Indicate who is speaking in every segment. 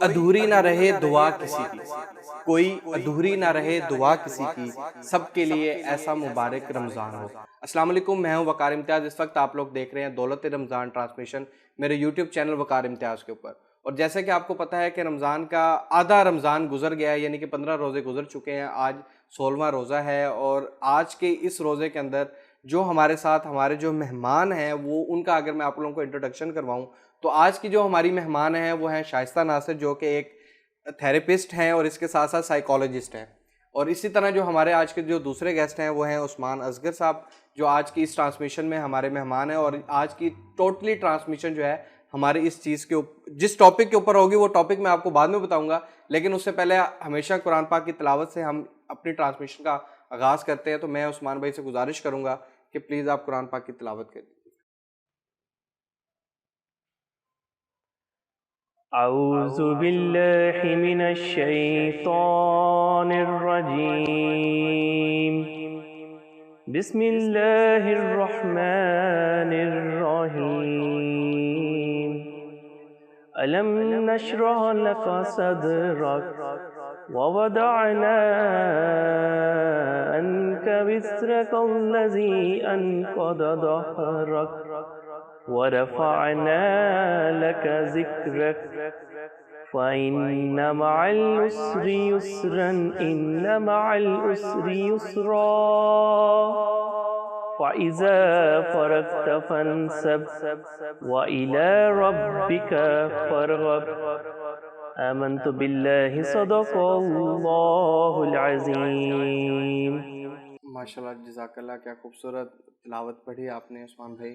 Speaker 1: अधूरी ना रहे दुआ किसी की, कोई अधूरी ना रहे दुआ किसी की, सबके लिए ऐसा मुबारक रमज़ान हो। अस्सलाम वालेकुम, मैं हूं वकार इम्तियाज़। इस वक्त आप लोग देख रहे हैं दौलत रमज़ान ट्रांसमिशन मेरे यूट्यूब चैनल वकार इम्तियाज़ के ऊपर। और जैसे कि आपको पता है कि रमज़ान का आधा रमज़ान गुजर गया है, यानी कि 15 रोज़े गुजर चुके हैं। आज 16वां रोज़ा है और आज के इस रोज़े के अंदर जो हमारे साथ हमारे जो मेहमान हैं वो उनका अगर मैं आप लोगों को इंट्रोडक्शन करवाऊं तो आज की जो हमारी मेहमान हैं वो हैं शाइस्ता नासिर, जो कि एक थेरेपिस्ट हैं और इसके साथ साथ साइकोलॉजिस्ट हैं। और इसी तरह जो हमारे आज के जो दूसरे गेस्ट हैं वो हैं उस्मान असगर साहब, जो आज की इस ट्रांसमिशन में हमारे मेहमान हैं। और आज की टोटली ट्रांसमिशन जो है हमारे इस चीज़ के जिस टॉपिक के ऊपर होगी वो टॉपिक मैं आपको बाद में बताऊंगा, लेकिन उससे पहले हमेशा कुरान पाक की तिलावत से हम अपनी ट्रांसमिशन का आगाज़ करते हैं। तो मैं उस्मान भाई से गुजारिश करूंगा कि प्लीज़ आप कुरान पाक की तिलावत करें।
Speaker 2: अऊज़ु बिल्लाहि मिनश शैतानिर रजीम। बिस्मिल्लाहिर रहमानिर रहीम। अलम नशरह लका सदरक व वदअना अन्का विज़रकल्लज़ी अनक़द ज़हरक वरफ़अना लका ज़िक्रक फ़इन्न मअल उसरि युस्रन इन्न मअल उसरि युस्रा फ़इज़ा फ़रग़त फ़ंसब व इला रब्बिका फ़रग़ब। आमन्तु बिल्लाहि सदक़ल्लाहुल अज़ीम।
Speaker 1: माशाल्लाह, जज़ाकल्लाह, क्या खूबसूरत तिलावत पढ़ी आपने उस्मान भाई।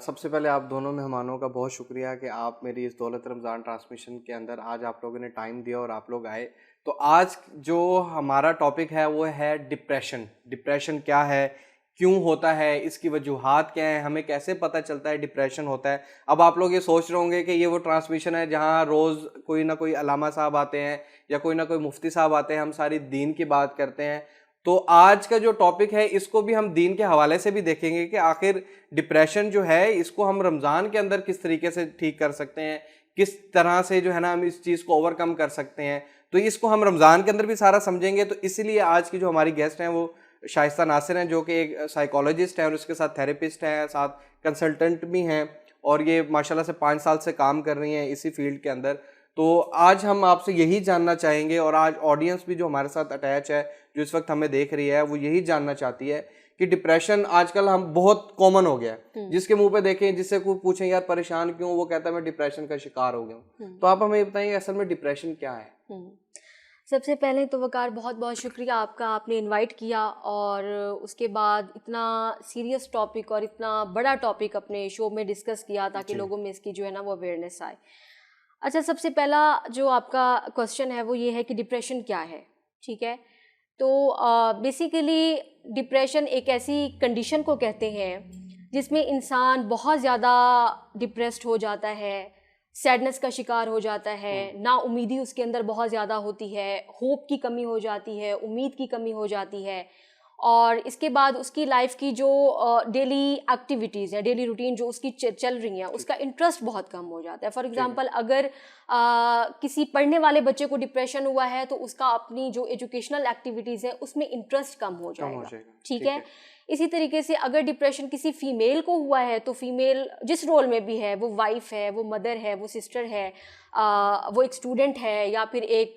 Speaker 1: सबसे पहले आप दोनों मेहमानों का बहुत शुक्रिया कि आप मेरी इस दौलत रमज़ान ट्रांसमिशन के अंदर आज आप लोगों ने टाइम दिया और आप लोग आए। तो आज जो हमारा टॉपिक है वो है डिप्रेशन। डिप्रेशन क्या है, क्यों होता है, इसकी वजूहात क्या हैं, हमें कैसे पता चलता है डिप्रेशन होता है। अब आप लोग ये सोच रहे होंगे कि ये वो ट्रांसमिशन है जहाँ रोज़ कोई ना कोई अलामा साहब आते हैं या कोई ना कोई मुफ्ती साहब आते हैं, हम सारी दीन की बात करते हैं। तो आज का जो टॉपिक है इसको भी हम दीन के हवाले से भी देखेंगे कि आखिर डिप्रेशन जो है इसको हम रमज़ान के अंदर किस तरीके से ठीक कर सकते हैं, किस तरह से जो है ना हम इस चीज़ को ओवरकम कर सकते हैं। तो इसको हम रमज़ान के अंदर भी सारा समझेंगे। तो इसीलिए आज की जो हमारी गेस्ट हैं वो शाइस्ता नासिर हैं, जो कि एक साइकोलॉजिस्ट हैं और उसके साथ थेरेपिस्ट हैं, साथ कंसल्टेंट भी हैं। और ये माशाल्लाह से 5 साल से काम कर रही हैं इसी फील्ड के अंदर। तो आज हम आपसे यही जानना चाहेंगे और आज ऑडियंस भी जो हमारे साथ अटैच है, जो इस वक्त हमें देख रही है, वो यही जानना चाहती है कि डिप्रेशन आजकल हम बहुत कॉमन हो गया है। जिसके मुंह पे देखें, जिससे कोई पूछें यार परेशान क्यों, वो कहता है मैं डिप्रेशन का शिकार हो गया हूँ। तो आप हमें बताइए असल में डिप्रेशन क्या है।
Speaker 3: सबसे पहले तो वकार बहुत बहुत शुक्रिया आपका, आपने इनवाइट किया और उसके बाद इतना सीरियस टॉपिक और इतना बड़ा टॉपिक अपने शो में डिस्कस किया ताकि लोगों में इसकी जो है ना वो अवेयरनेस आए। अच्छा, सबसे पहला जो आपका क्वेश्चन है वो ये है कि डिप्रेशन क्या है। ठीक है, तो बेसिकली डिप्रेशन एक ऐसी कंडीशन को कहते हैं जिसमें इंसान बहुत ज़्यादा डिप्रेस्ड हो जाता है, सैडनेस का शिकार हो जाता है, ना उम्मीदी उसके अंदर बहुत ज़्यादा होती है, होप की कमी हो जाती है, उम्मीद की कमी हो जाती है। और इसके बाद उसकी लाइफ की जो डेली एक्टिविटीज़ हैं, डेली रूटीन जो उसकी चल रही हैं, उसका इंटरेस्ट बहुत कम हो जाता है। फॉर एग्जांपल अगर किसी पढ़ने वाले बच्चे को डिप्रेशन हुआ है तो उसका अपनी जो एजुकेशनल एक्टिविटीज़ है उसमें इंटरेस्ट कम हो जाएगा। ठीक है, इसी तरीके से अगर डिप्रेशन किसी फीमेल को हुआ है तो फीमेल जिस रोल में भी है, वो वाइफ है, वो मदर है, वो सिस्टर है, वो एक स्टूडेंट है या फिर एक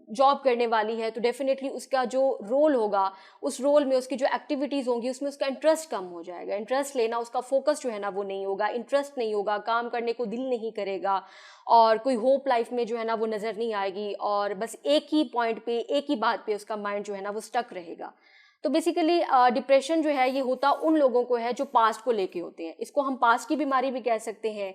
Speaker 3: जॉब करने वाली है, तो डेफिनेटली उसका जो रोल होगा उस रोल में उसकी जो एक्टिविटीज़ होंगी उसमें उसका इंटरेस्ट कम हो जाएगा। इंटरेस्ट लेना, उसका फोकस जो है ना वो नहीं होगा, इंटरेस्ट नहीं होगा, काम करने को दिल नहीं करेगा और कोई होप लाइफ में जो है ना वो नज़र नहीं आएगी और बस एक ही पॉइंट पे, एक ही बात पे उसका माइंड जो है ना वो स्टक रहेगा। तो बेसिकली डिप्रेशन जो है ये होता उन लोगों को है जो पास्ट को लेके होते हैं। इसको हम पास्ट की बीमारी भी कह सकते हैं,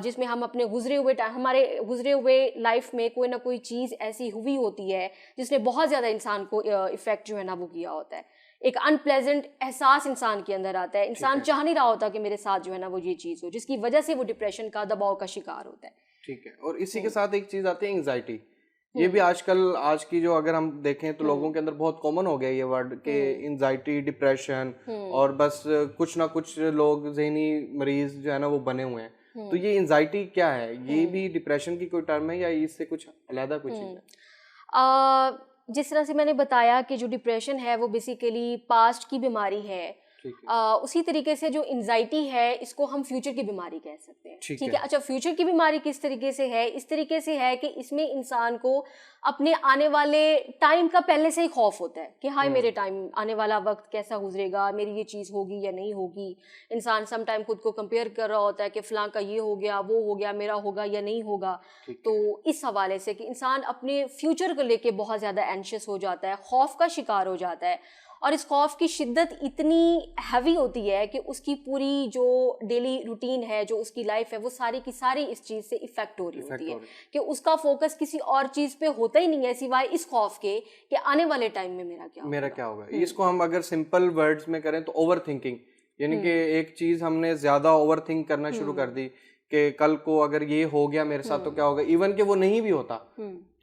Speaker 3: जिसमें हम अपने हमारे गुजरे हुए लाइफ में कोई ना कोई चीज़ ऐसी हुई होती है जिसने बहुत ज़्यादा इंसान को इफ़ेक्ट जो है ना वो किया होता है। एक अनप्लेजेंट एहसास इंसान के अंदर आता है, इंसान चाह नहीं रहा होता कि मेरे साथ जो है ना वो ये चीज़ हो, जिसकी वजह से वो डिप्रेशन का दबाव का शिकार होता है।
Speaker 1: ठीक है, और इसी के साथ एक चीज़ आती है एंग्जाइटी। ये भी आजकल आज की जो अगर हम देखें तो लोगों के अंदर बहुत कॉमन हो गया ये वर्ड के एंजाइटी, डिप्रेशन, और बस कुछ ना कुछ लोग ज़हनी मरीज जो है ना वो बने हुए हैं। तो ये एंजाइटी क्या है? ये भी डिप्रेशन की कोई टर्म है या इससे कुछ अलग कोई चीज़ है?
Speaker 3: जिस तरह से मैंने बताया कि जो डिप्रेशन है वो बेसिकली पास्ट की बीमारी है,
Speaker 1: ठीक है।
Speaker 3: उसी तरीके से जो एंजाइटी है इसको हम फ्यूचर की बीमारी कह सकते हैं।
Speaker 1: ठीक
Speaker 3: ठीक
Speaker 1: है।
Speaker 3: है। अच्छा, फ्यूचर की बीमारी किस तरीके से है? इस तरीके से है कि इसमें इंसान को अपने आने वाले टाइम का पहले से ही खौफ होता है कि हाय मेरे टाइम आने वाला वक्त कैसा गुजरेगा, मेरी ये चीज़ होगी या नहीं होगी। इंसान सम टाइम खुद को कंपेयर कर रहा होता है कि फ़लाँ का ये हो गया, वो हो गया, मेरा होगा या नहीं होगा। तो इस हवाले से कि इंसान अपने फ्यूचर को लेके बहुत ज़्यादा एंशियस हो जाता है, खौफ का शिकार हो जाता है, और इस खौफ की शिद्दत इतनी हैवी होती है कि उसकी पूरी जो डेली रूटीन है, जो उसकी लाइफ है, वो सारी की सारी इस चीज़ से इफ़ेक्ट हो रही होती है कि उसका फोकस किसी और चीज़ पे होता ही नहीं है सिवाय इस खौफ के कि आने वाले टाइम में मेरा क्या होगा।
Speaker 1: इसको हम अगर सिंपल वर्ड्स में करें तो ओवर थिंकिंग, यानी कि एक चीज़ हमने ज़्यादा ओवर थिंक करना शुरू कर दी कि कल को अगर ये हो गया मेरे साथ तो क्या होगा, इवन कि वो नहीं भी होता।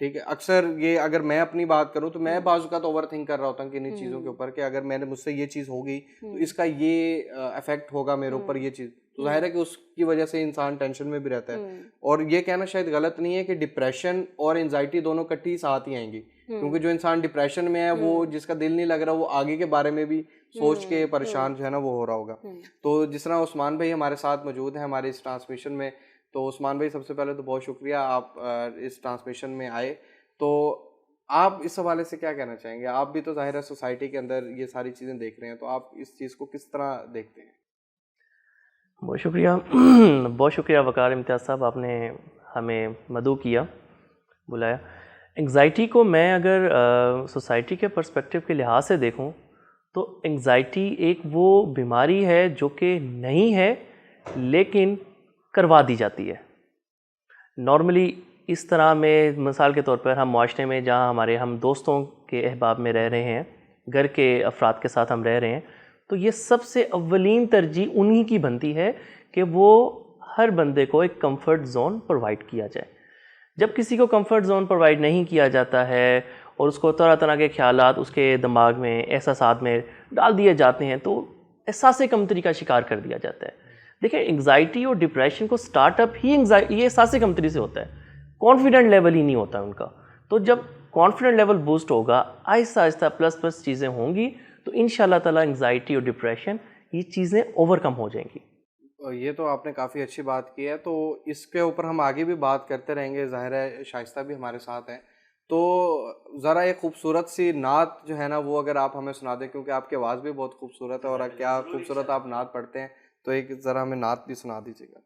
Speaker 1: ठीक है। अक्सर ये अगर मैं अपनी बात करूं तो मैं बाजू का तो ओवर थिंक कर रहा होता हूँ कि इन्हीं चीज़ों के ऊपर कि अगर मैंने मुझसे ये चीज़ होगी तो इसका ये इफेक्ट होगा मेरे ऊपर, ये चीज़ तो जाहिर है कि उसकी वजह से इंसान टेंशन में भी रहता है। और ये कहना शायद गलत नहीं है कि डिप्रेशन और एंजाइटी दोनों इकट्ठी साथ ही आएंगी, क्योंकि जो इंसान डिप्रेशन में है वो जिसका दिल नहीं लग रहा वो आगे के बारे में भी सोच के परेशान जो है ना वो हो रहा होगा। तो जिस तरह उस्मान भाई हमारे साथ मौजूद हैं हमारे इस ट्रांसमिशन में, तो उस्मान भाई सबसे पहले तो बहुत शुक्रिया आप इस ट्रांसमिशन में आए। तो आप इस हवाले से क्या कहना चाहेंगे? आप भी तो जाहिर है सोसाइटी के अंदर ये सारी चीज़ें देख रहे हैं, तो आप इस चीज़ को किस तरह देखते हैं?
Speaker 2: बहुत शुक्रिया बहुत शुक्रिया वकार इम्तियाज़ साहब, आपने हमें मदऊ किया, बुलाया। एंग्ज़ाइटी को मैं अगर सोसाइटी के पर्सपेक्टिव के लिहाज से देखूं तो एंग्ज़ाइटी एक वो बीमारी है जो कि नहीं है लेकिन करवा दी जाती है। नॉर्मली इस तरह में मिसाल के तौर पर हम माशरे में जहाँ हम दोस्तों के अहबाब में रह रहे हैं, घर के अफराद के साथ हम रह रहे हैं, तो ये सबसे अव्वलीन तरजीह उन्हीं की बनती है कि वो हर बंदे को एक कंफर्ट ज़ोन प्रोवाइड किया जाए। जब किसी को कंफर्ट ज़ोन प्रोवाइड नहीं किया जाता है और उसको तरह तरह के ख्यालात उसके दिमाग में, एहसासात में डाल दिए जाते हैं तो एहसास कमतरी का शिकार कर दिया जाता है। देखिए, एंग्ज़ाइटी और डिप्रेशन को स्टार्टअप ही ये एहसास कमतरी से होता है, कॉन्फिडेंट लेवल ही नहीं होता उनका। तो जब कॉन्फिडेंट लेवल बूस्ट होगा, आहिस्ता आहिस्ता प्लस चीज़ें होंगी तो इंशाल्लाह ताला एंग्ज़ाइटी और डिप्रेशन ये चीज़ें ओवरकम हो जाएंगी।
Speaker 1: ये तो आपने काफ़ी अच्छी बात की है, तो इसके ऊपर हम आगे भी बात करते रहेंगे। ज़ाहिर है शाइस्ता भी हमारे साथ हैं, तो ज़रा एक खूबसूरत सी नात जो है ना वो अगर आप हमें सुना दें, क्योंकि आपकी आवाज़ भी बहुत खूबसूरत है और क्या खूबसूरत आप नात पढ़ते हैं, तो एक ज़रा हमें नात भी सुना दीजिएगा।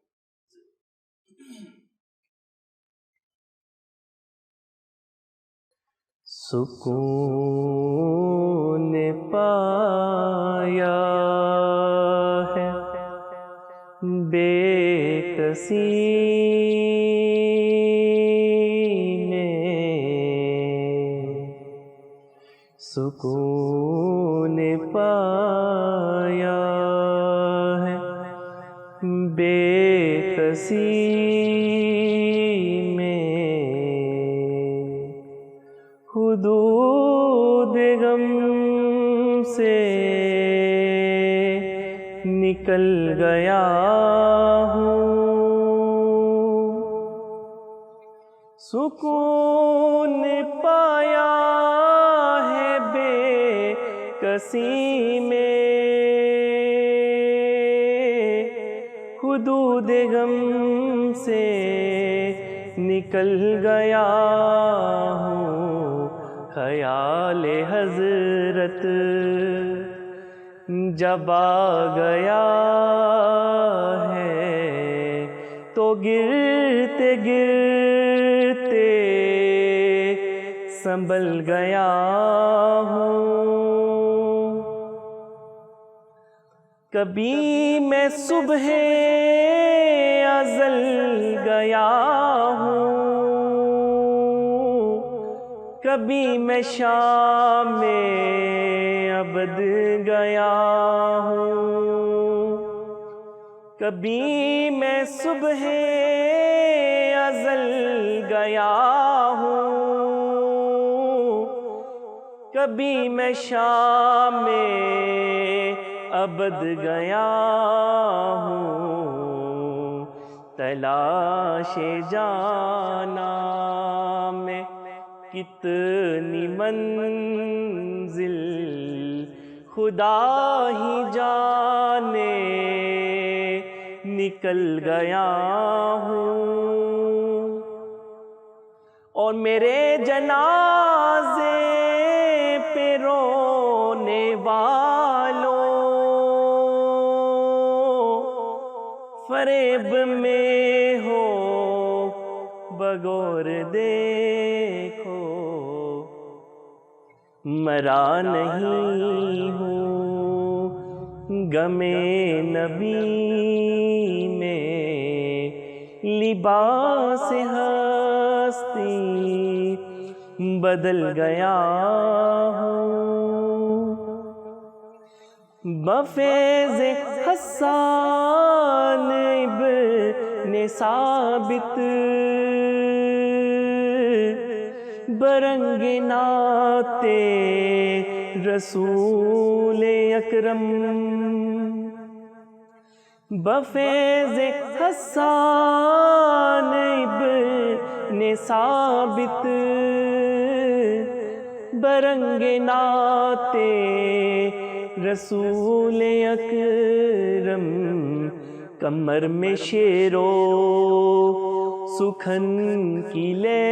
Speaker 2: सुकून पाया है बेकसी में, सुकून पाया है बेकसी हुदूद गम से निकल गया हूँ, सुकून पाया है बेकसी में, हुदूद गम से निकल गया हूँ, ख्याल हज़रत जब आ गया है तो गिरते गिरते संभल गया हूँ। कभी मैं सुबह अज़ल गया हूँ, कभी मैं शाम में अबद गया हूँ, कभी मैं सुबह अज़ल गया हूँ, कभी मैं शाम में अबद गया हूँ, तलाशे जाना में कितनी मंजिल खुदा ही जाने निकल गया हूँ। और मेरे जनाजे पे रोने वालों, फरेब में हो बगौर देखो, मरा नहीं हूँ गमे नबी में, लिबास हस्ती बदल गया हूँ। बफेज़ हस्सान इब्ने साबित बरंगे नाते रसूल अकरम, बफेज़ हस्सान इब्ने साबित बरंगे नाते रसूल अकरम, कमर में शेरो सुखन की ले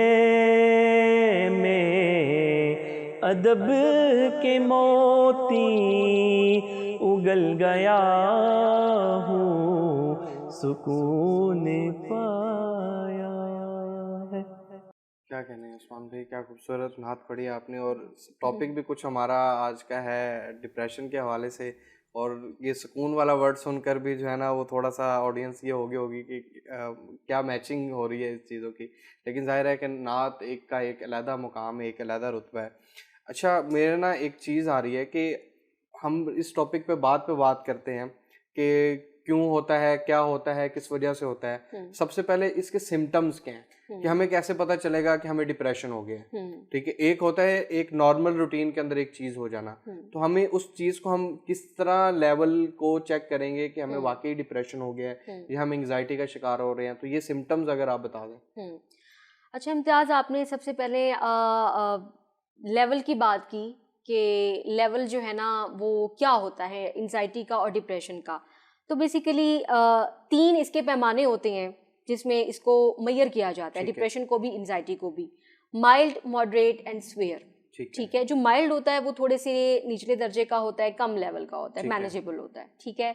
Speaker 2: में अदब के मोती उगल गया हूँ, सुकून पाया है।
Speaker 1: क्या कहने हैं उस्मान भाई, क्या खूबसूरत नात पढ़ी आपने। और टॉपिक भी कुछ हमारा आज का है डिप्रेशन के हवाले से, और ये सुकून वाला वर्ड सुनकर भी जो है ना वो थोड़ा सा ऑडियंस ये होगी कि क्या मैचिंग हो रही है इस चीज़ों की। लेकिन जाहिर है कि नात एक का एक अलहदा मुकाम है, एक अलहदा रुतबा है। अच्छा, मेरे ना एक चीज़ आ रही है कि हम इस टॉपिक पे बात करते हैं कि क्यों होता है, क्या होता है, किस वजह से होता है। सबसे पहले इसके सिम्टम्स क्या हैं कि हमें कैसे पता चलेगा कि हमें डिप्रेशन हो गया है। ठीक है, एक होता है एक नॉर्मल रूटीन के अंदर एक चीज़ हो जाना, तो हमें उस चीज़ को हम किस तरह लेवल को चेक करेंगे कि हमें वाकई डिप्रेशन हो गया है या हम एंग्जाइटी का शिकार हो रहे हैं। तो ये सिम्टम्स अगर आप बता दें।
Speaker 3: अच्छा इम्तियाज़, आपने सबसे पहले लेवल की बात की कि लेवल जो है ना वो क्या होता है एंग्जाइटी का और डिप्रेशन का। तो बेसिकली 3 इसके पैमाने होते हैं जिसमें इसको मेजर किया जाता है, डिप्रेशन को भी एंग्जाइटी को भी। Mild, moderate and swear. ठीक है, जो माइल्ड होता है वो थोड़े से निचले दर्जे का होता है, कम लेवल का होता है, मैनेजेबल होता है। ठीक है,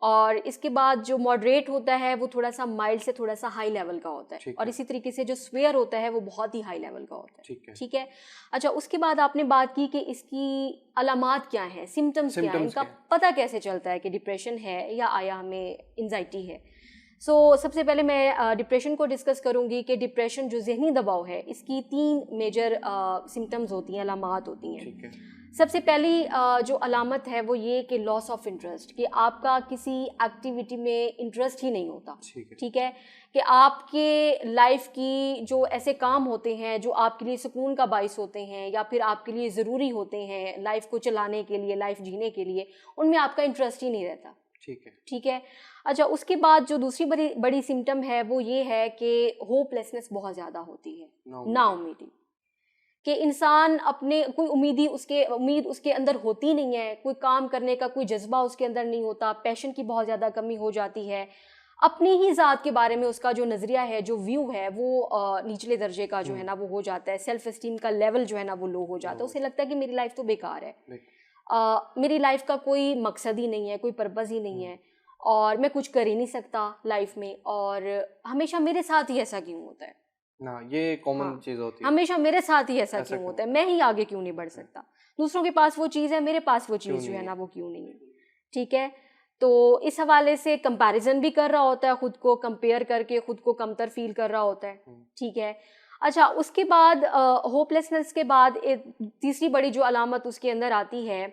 Speaker 3: और इसके बाद जो मॉडरेट होता है वो थोड़ा सा माइल्ड से थोड़ा सा हाई लेवल का होता है, और इसी तरीके से जो स्वेयर होता है वो बहुत ही हाई लेवल का होता है। ठीक है। अच्छा, उसके बाद आपने बात की कि इसकी अलामात क्या है, सिम्टम्स क्या है, इनका पता कैसे चलता है कि डिप्रेशन है या आया हमें एंजाइटी है। सबसे पहले मैं डिप्रेशन को डिस्कस करूंगी कि डिप्रेशन जो जहनी दबाव है इसकी 3 मेजर सिम्टम्स होती हैं, अलामात होती हैं। सबसे पहली जो अलामत है वो ये कि लॉस ऑफ इंटरेस्ट, कि आपका किसी एक्टिविटी में इंटरेस्ट ही नहीं होता। ठीक है, कि आपके लाइफ की जो ऐसे काम होते हैं जो आपके लिए सुकून का बाइस होते हैं या फिर आपके लिए ज़रूरी होते हैं लाइफ को चलाने के लिए, लाइफ जीने के लिए, उनमें आपका इंटरेस्ट ही नहीं रहता। ठीक है। अच्छा, उसके बाद जो दूसरी बड़ी सिम्टम है वो ये है कि होपलेसनेस बहुत ज़्यादा होती है, ना उम्मीदी, कि इंसान अपने कोई उम्मीद उसके अंदर होती नहीं है, कोई काम करने का कोई जज्बा उसके अंदर नहीं होता, पैशन की बहुत ज़्यादा कमी हो जाती है, अपनी ही ज़ात के बारे में उसका जो नज़रिया है, जो व्यू है वो निचले दर्जे का जो है ना वो हो जाता है, सेल्फ एस्टीम का लेवल जो है ना वो लो हो जाता है। उसे लगता है कि मेरी लाइफ तो बेकार है, मेरी लाइफ का कोई मकसद ही नहीं है, कोई पर्पज़ ही नहीं है, और मैं कुछ कर ही नहीं सकता लाइफ में, और हमेशा मेरे साथ ही ऐसा क्यों होता है
Speaker 1: ना, ये कॉमन चीज़ होती है,
Speaker 3: हमेशा मेरे साथ ही ऐसा क्यों होता है, मैं ही आगे क्यों नहीं बढ़ सकता, दूसरों के पास वो चीज़ है, मेरे पास वो चीज़ जो है ना वो क्यों नहीं है। ठीक है, तो इस हवाले से कंपैरिजन भी कर रहा होता है, खुद को कंपेयर करके खुद को कमतर फील कर रहा होता है। ठीक है। अच्छा, उसके बाद होपलेसनेस के बाद तीसरी बड़ी जो अलामत उसके अंदर आती है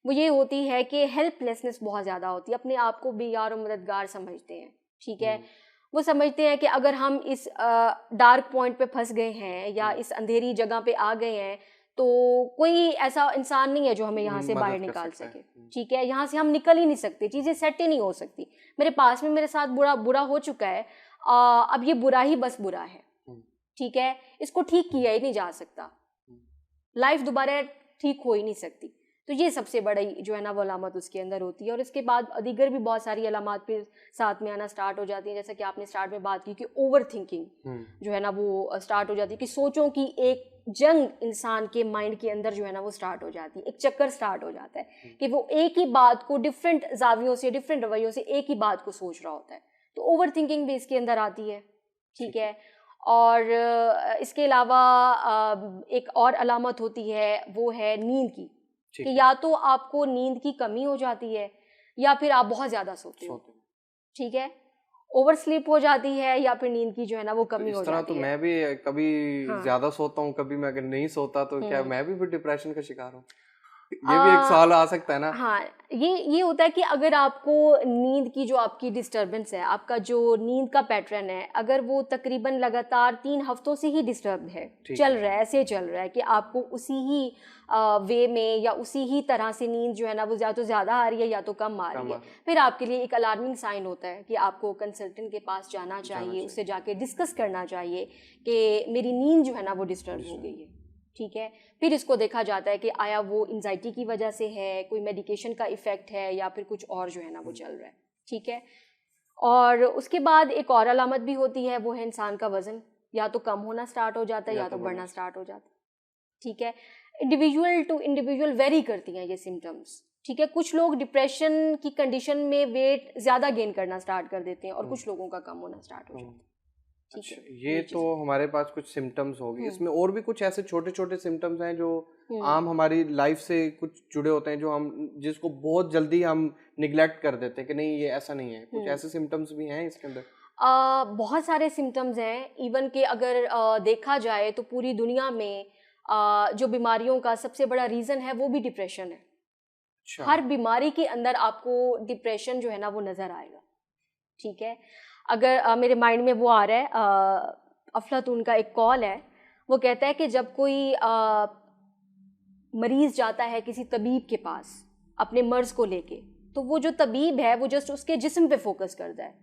Speaker 3: वो ये होती है कि हेल्पलेसनेस बहुत ज़्यादा होती है, अपने आप को बेयार और मददगार समझते हैं। ठीक है, वो समझते हैं कि अगर हम इस डार्क पॉइंट पे फंस गए हैं या इस अंधेरी जगह पे आ गए हैं तो कोई ऐसा इंसान नहीं है जो हमें यहाँ से बाहर निकाल सके। ठीक है, यहाँ से हम निकल ही नहीं सकते, चीज़ें सेट ही नहीं हो सकती, मेरे पास में मेरे साथ बुरा हो चुका है, अब ये बुरा ही बस बुरा है, ठीक है, इसको ठीक किया ही नहीं जा सकता, लाइफ दोबारा ठीक हो ही नहीं सकती। तो ये सबसे बड़ी जो है ना वो अलामत उसके अंदर होती है। और इसके बाद दीगर भी बहुत सारी अलामत फिर साथ में आना स्टार्ट हो जाती हैं, जैसा कि आपने स्टार्ट में बात की कि ओवर थिंकिंग जो है ना वो स्टार्ट हो जाती है, कि सोचों की एक जंग इंसान के माइंड के अंदर जो है ना वो स्टार्ट हो जाती है, एक चक्कर स्टार्ट हो जाता है कि वो एक ही बात को डिफरेंट जावियों से, डिफरेंट रवैयों से एक ही बात को सोच रहा होता है। तो ओवर थिंकिंग भी इसके अंदर आती है, ठीक है। और इसके अलावा एक और अलामत होती है, वो है नींद की, कि या तो आपको नींद की कमी हो जाती है या फिर आप बहुत ज़्यादा सोते हो, ठीक है, ओवर स्लीप हो जाती है या फिर नींद की जो है ना वो कमी हो जाती
Speaker 1: तो
Speaker 3: है।
Speaker 1: मैं भी कभी ज़्यादा सोता हूँ, कभी मैं अगर नहीं सोता तो क्या मैं भी फिर डिप्रेशन का शिकार हूँ? ये भी एक सवाल आ सकता है ना।
Speaker 3: हाँ, ये होता है कि अगर आपको नींद की जो आपकी डिस्टर्बेंस है, आपका जो नींद का पैटर्न है, अगर वो तकरीबन लगातार 3 हफ्तों से ही डिस्टर्ब है, चल रहा है, ऐसे चल रहा है कि आपको उसी ही वे में या उसी ही तरह से नींद जो है ना वो या तो ज़्यादा आ रही है या तो कम आ रही है, फिर आपके लिए एक अलार्मिंग साइन होता है कि आपको कंसल्टेंट के पास जाना चाहिए, उससे जाके डिस्कस करना चाहिए कि मेरी नींद जो है ना वो डिस्टर्ब हो गई है, ठीक है। फिर इसको देखा जाता है कि आया वो एंजाइटी की वजह से है, कोई मेडिकेशन का इफ़ेक्ट है या फिर कुछ और जो है ना वो चल रहा है, ठीक है। और उसके बाद एक और अलामत भी होती है, वो है इंसान का वज़न या तो कम होना स्टार्ट हो जाता है या तो बढ़ना स्टार्ट हो जाता है, ठीक है। इंडिविजुअल टू इंडिविजुअल वेरी करती हैं ये सिम्टम्स, ठीक है। कुछ लोग डिप्रेशन की कंडीशन में वेट ज़्यादा गेन करना स्टार्ट कर देते हैं और कुछ लोगों का कम होना स्टार्ट हो जाता है।
Speaker 1: अच्छा, ये तो हमारे पास कुछ सिम्टम्स हो गए, इसमें और भी कुछ ऐसे छोटे छोटे सिम्टम्स हैं जो आम हमारी लाइफ से कुछ जुड़े होते हैं, जो हम जिसको बहुत जल्दी हम निगलेक्ट कर देते हैं कि नहीं ये ऐसा नहीं है, कुछ ऐसे सिम्टम्स भी हैं इसके अंदर?
Speaker 3: बहुत सारे सिम्टम्स हैं, इवन कि अगर देखा जाए तो पूरी दुनिया में जो बीमारियों का सबसे बड़ा रीज़न है वो भी डिप्रेशन है।
Speaker 1: अच्छा।
Speaker 3: हर बीमारी के अंदर आपको डिप्रेशन जो है ना वो नज़र आएगा, ठीक है। अगर मेरे माइंड में वो आ रहा है, अफलातून का एक कॉल है, वो कहता है कि जब कोई मरीज़ जाता है किसी तबीब के पास अपने मर्ज़ को लेके, तो वो जो तबीब है वो जस्ट उसके जिस्म पे फोकस करता है,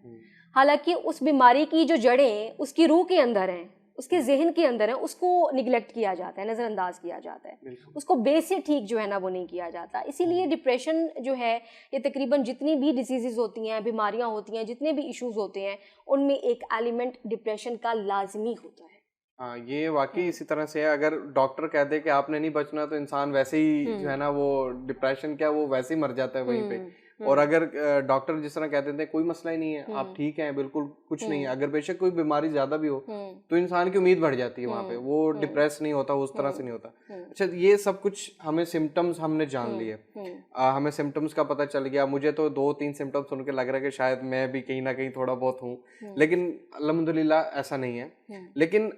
Speaker 3: हालांकि उस बीमारी की जो जड़ें उसकी रूह के अंदर हैं, उसके जहन के अंदर है, उसको निगलेक्ट किया जाता है, नज़रअंदाज किया जाता है, उसको बेस से ठीक जो है ना वो नहीं किया जाता। इसीलिए डिप्रेशन जो है ये तकरीबन जितनी भी डिसीज़ होती हैं, बीमारियां होती हैं, जितने भी इश्यूज होते हैं, उनमें एक एलिमेंट डिप्रेशन का लाजमी होता है।
Speaker 1: हाँ, ये वाकई इसी तरह से है। अगर डॉक्टर कह दे कि आपने नहीं बचना तो इंसान वैसे ही जो है ना वो डिप्रेशन क्या वो वैसे ही मर जाता है वहीं पे। और अगर डॉक्टर जिस तरह कहते थे कोई मसला ही नहीं है, आप ठीक हैं, बिल्कुल कुछ नहीं है, अगर बेशक कोई बीमारी ज्यादा भी हो तो इंसान की उम्मीद बढ़ जाती है वहाँ पे, वो डिप्रेस नहीं होता, उस तरह से नहीं होता। अच्छा, ये सब कुछ हमें सिम्टम्स हमने जान लिए, हमें सिम्टम्स का पता चल गया। मुझे तो 2-3 सिम्टम्स सुन के लग रहा है कि शायद मैं भी कहीं ना कहीं थोड़ा बहुत हूँ, लेकिन अल्हम्दुलिल्लाह ऐसा नहीं है। लेकिन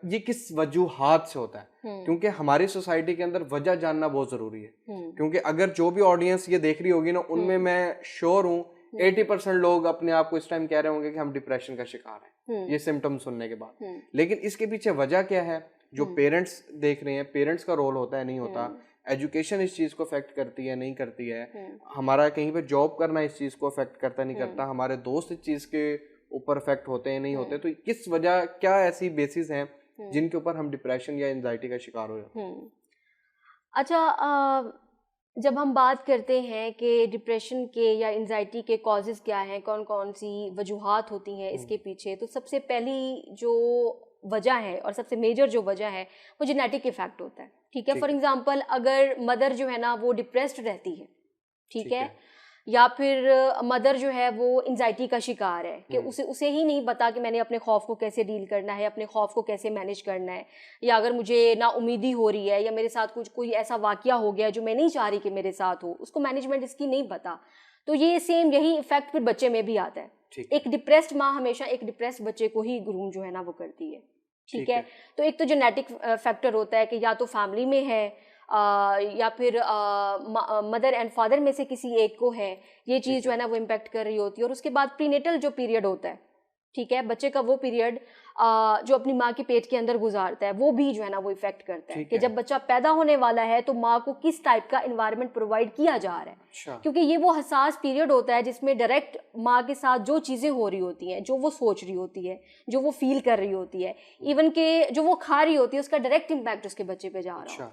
Speaker 1: ये किस वजूहात से होता है? क्योंकि हमारी सोसाइटी के अंदर वजह जानना बहुत जरूरी है, क्योंकि अगर जो भी ऑडियंस ये देख रही होगी ना, उनमें मैं श्योर हूँ 80% लोग अपने आप को इस टाइम कह रहे होंगे कि हम डिप्रेशन का शिकार हैं ये सिम्टम्स सुनने के बाद। लेकिन इसके पीछे वजह क्या है? जो पेरेंट्स देख रहे हैं, पेरेंट्स का रोल होता है, नहीं होता? एजुकेशन इस चीज को अफेक्ट करती है, नहीं करती है? हमारा कहीं पे जॉब करना इस चीज को अफेक्ट करता, नहीं करता? हमारे दोस्त इस चीज के ऊपर अफेक्ट होते हैं, नहीं होते? तो किस वजह, क्या ऐसी बेसिस हैं जिनके ऊपर हम डिप्रेशन या एंजाइटी का शिकार हो जाते हैं?
Speaker 3: अच्छा, जब हम बात करते हैं कि डिप्रेशन के या एंजाइटी के कॉजेज़ क्या हैं, कौन कौन सी वजूहात होती हैं इसके पीछे, तो सबसे पहली जो वजह है और सबसे मेजर जो वजह है वो जेनेटिक इफेक्ट होता है, ठीक है। फॉर एग्जांपल, अगर मदर जो है ना वो डिप्रेस्ड रहती है, ठीक है, या फिर मदर जो है वो एंजाइटी का शिकार है कि उसे ही नहीं पता कि मैंने अपने खौफ को कैसे डील करना है, अपने खौफ को कैसे मैनेज करना है, या अगर मुझे ना उम्मीदी हो रही है या मेरे साथ कोई ऐसा वाकया हो गया जो मैं नहीं चाह रही कि मेरे साथ हो, उसको मैनेजमेंट इसकी नहीं पता, तो ये सेम यही इफेक्ट फिर बच्चे में भी आता है। एक डिप्रेस्ड माँ हमेशा एक डिप्रेस्ड बच्चे को ही ग्रूम जो है ना वो करती है, ठीक है। तो एक तो जेनेटिक फैक्टर होता है कि या तो फैमिली में है या फिर मदर एंड फादर में से किसी एक को है, ये चीज़ जो है ना वो इम्पेक्ट कर रही होती है। और उसके बाद प्रीनेटल जो पीरियड होता है, ठीक है, बच्चे का वो पीरियड जो अपनी माँ के पेट के अंदर गुजारता है वो भी जो है ना वो इफेक्ट करता है कि जब बच्चा पैदा होने वाला है तो माँ को किस टाइप का इन्वायरमेंट प्रोवाइड किया जा रहा है।
Speaker 1: अच्छा।
Speaker 3: क्योंकि ये वो हसास पीरियड होता है जिसमें डायरेक्ट माँ के साथ जो चीज़ें हो रही होती हैं, जो वो सोच रही होती है, जो वो फील कर रही होती है, इवन के जो वो खा रही होती है, उसका डायरेक्ट इम्पैक्ट उसके बच्चे पे जा रहा है।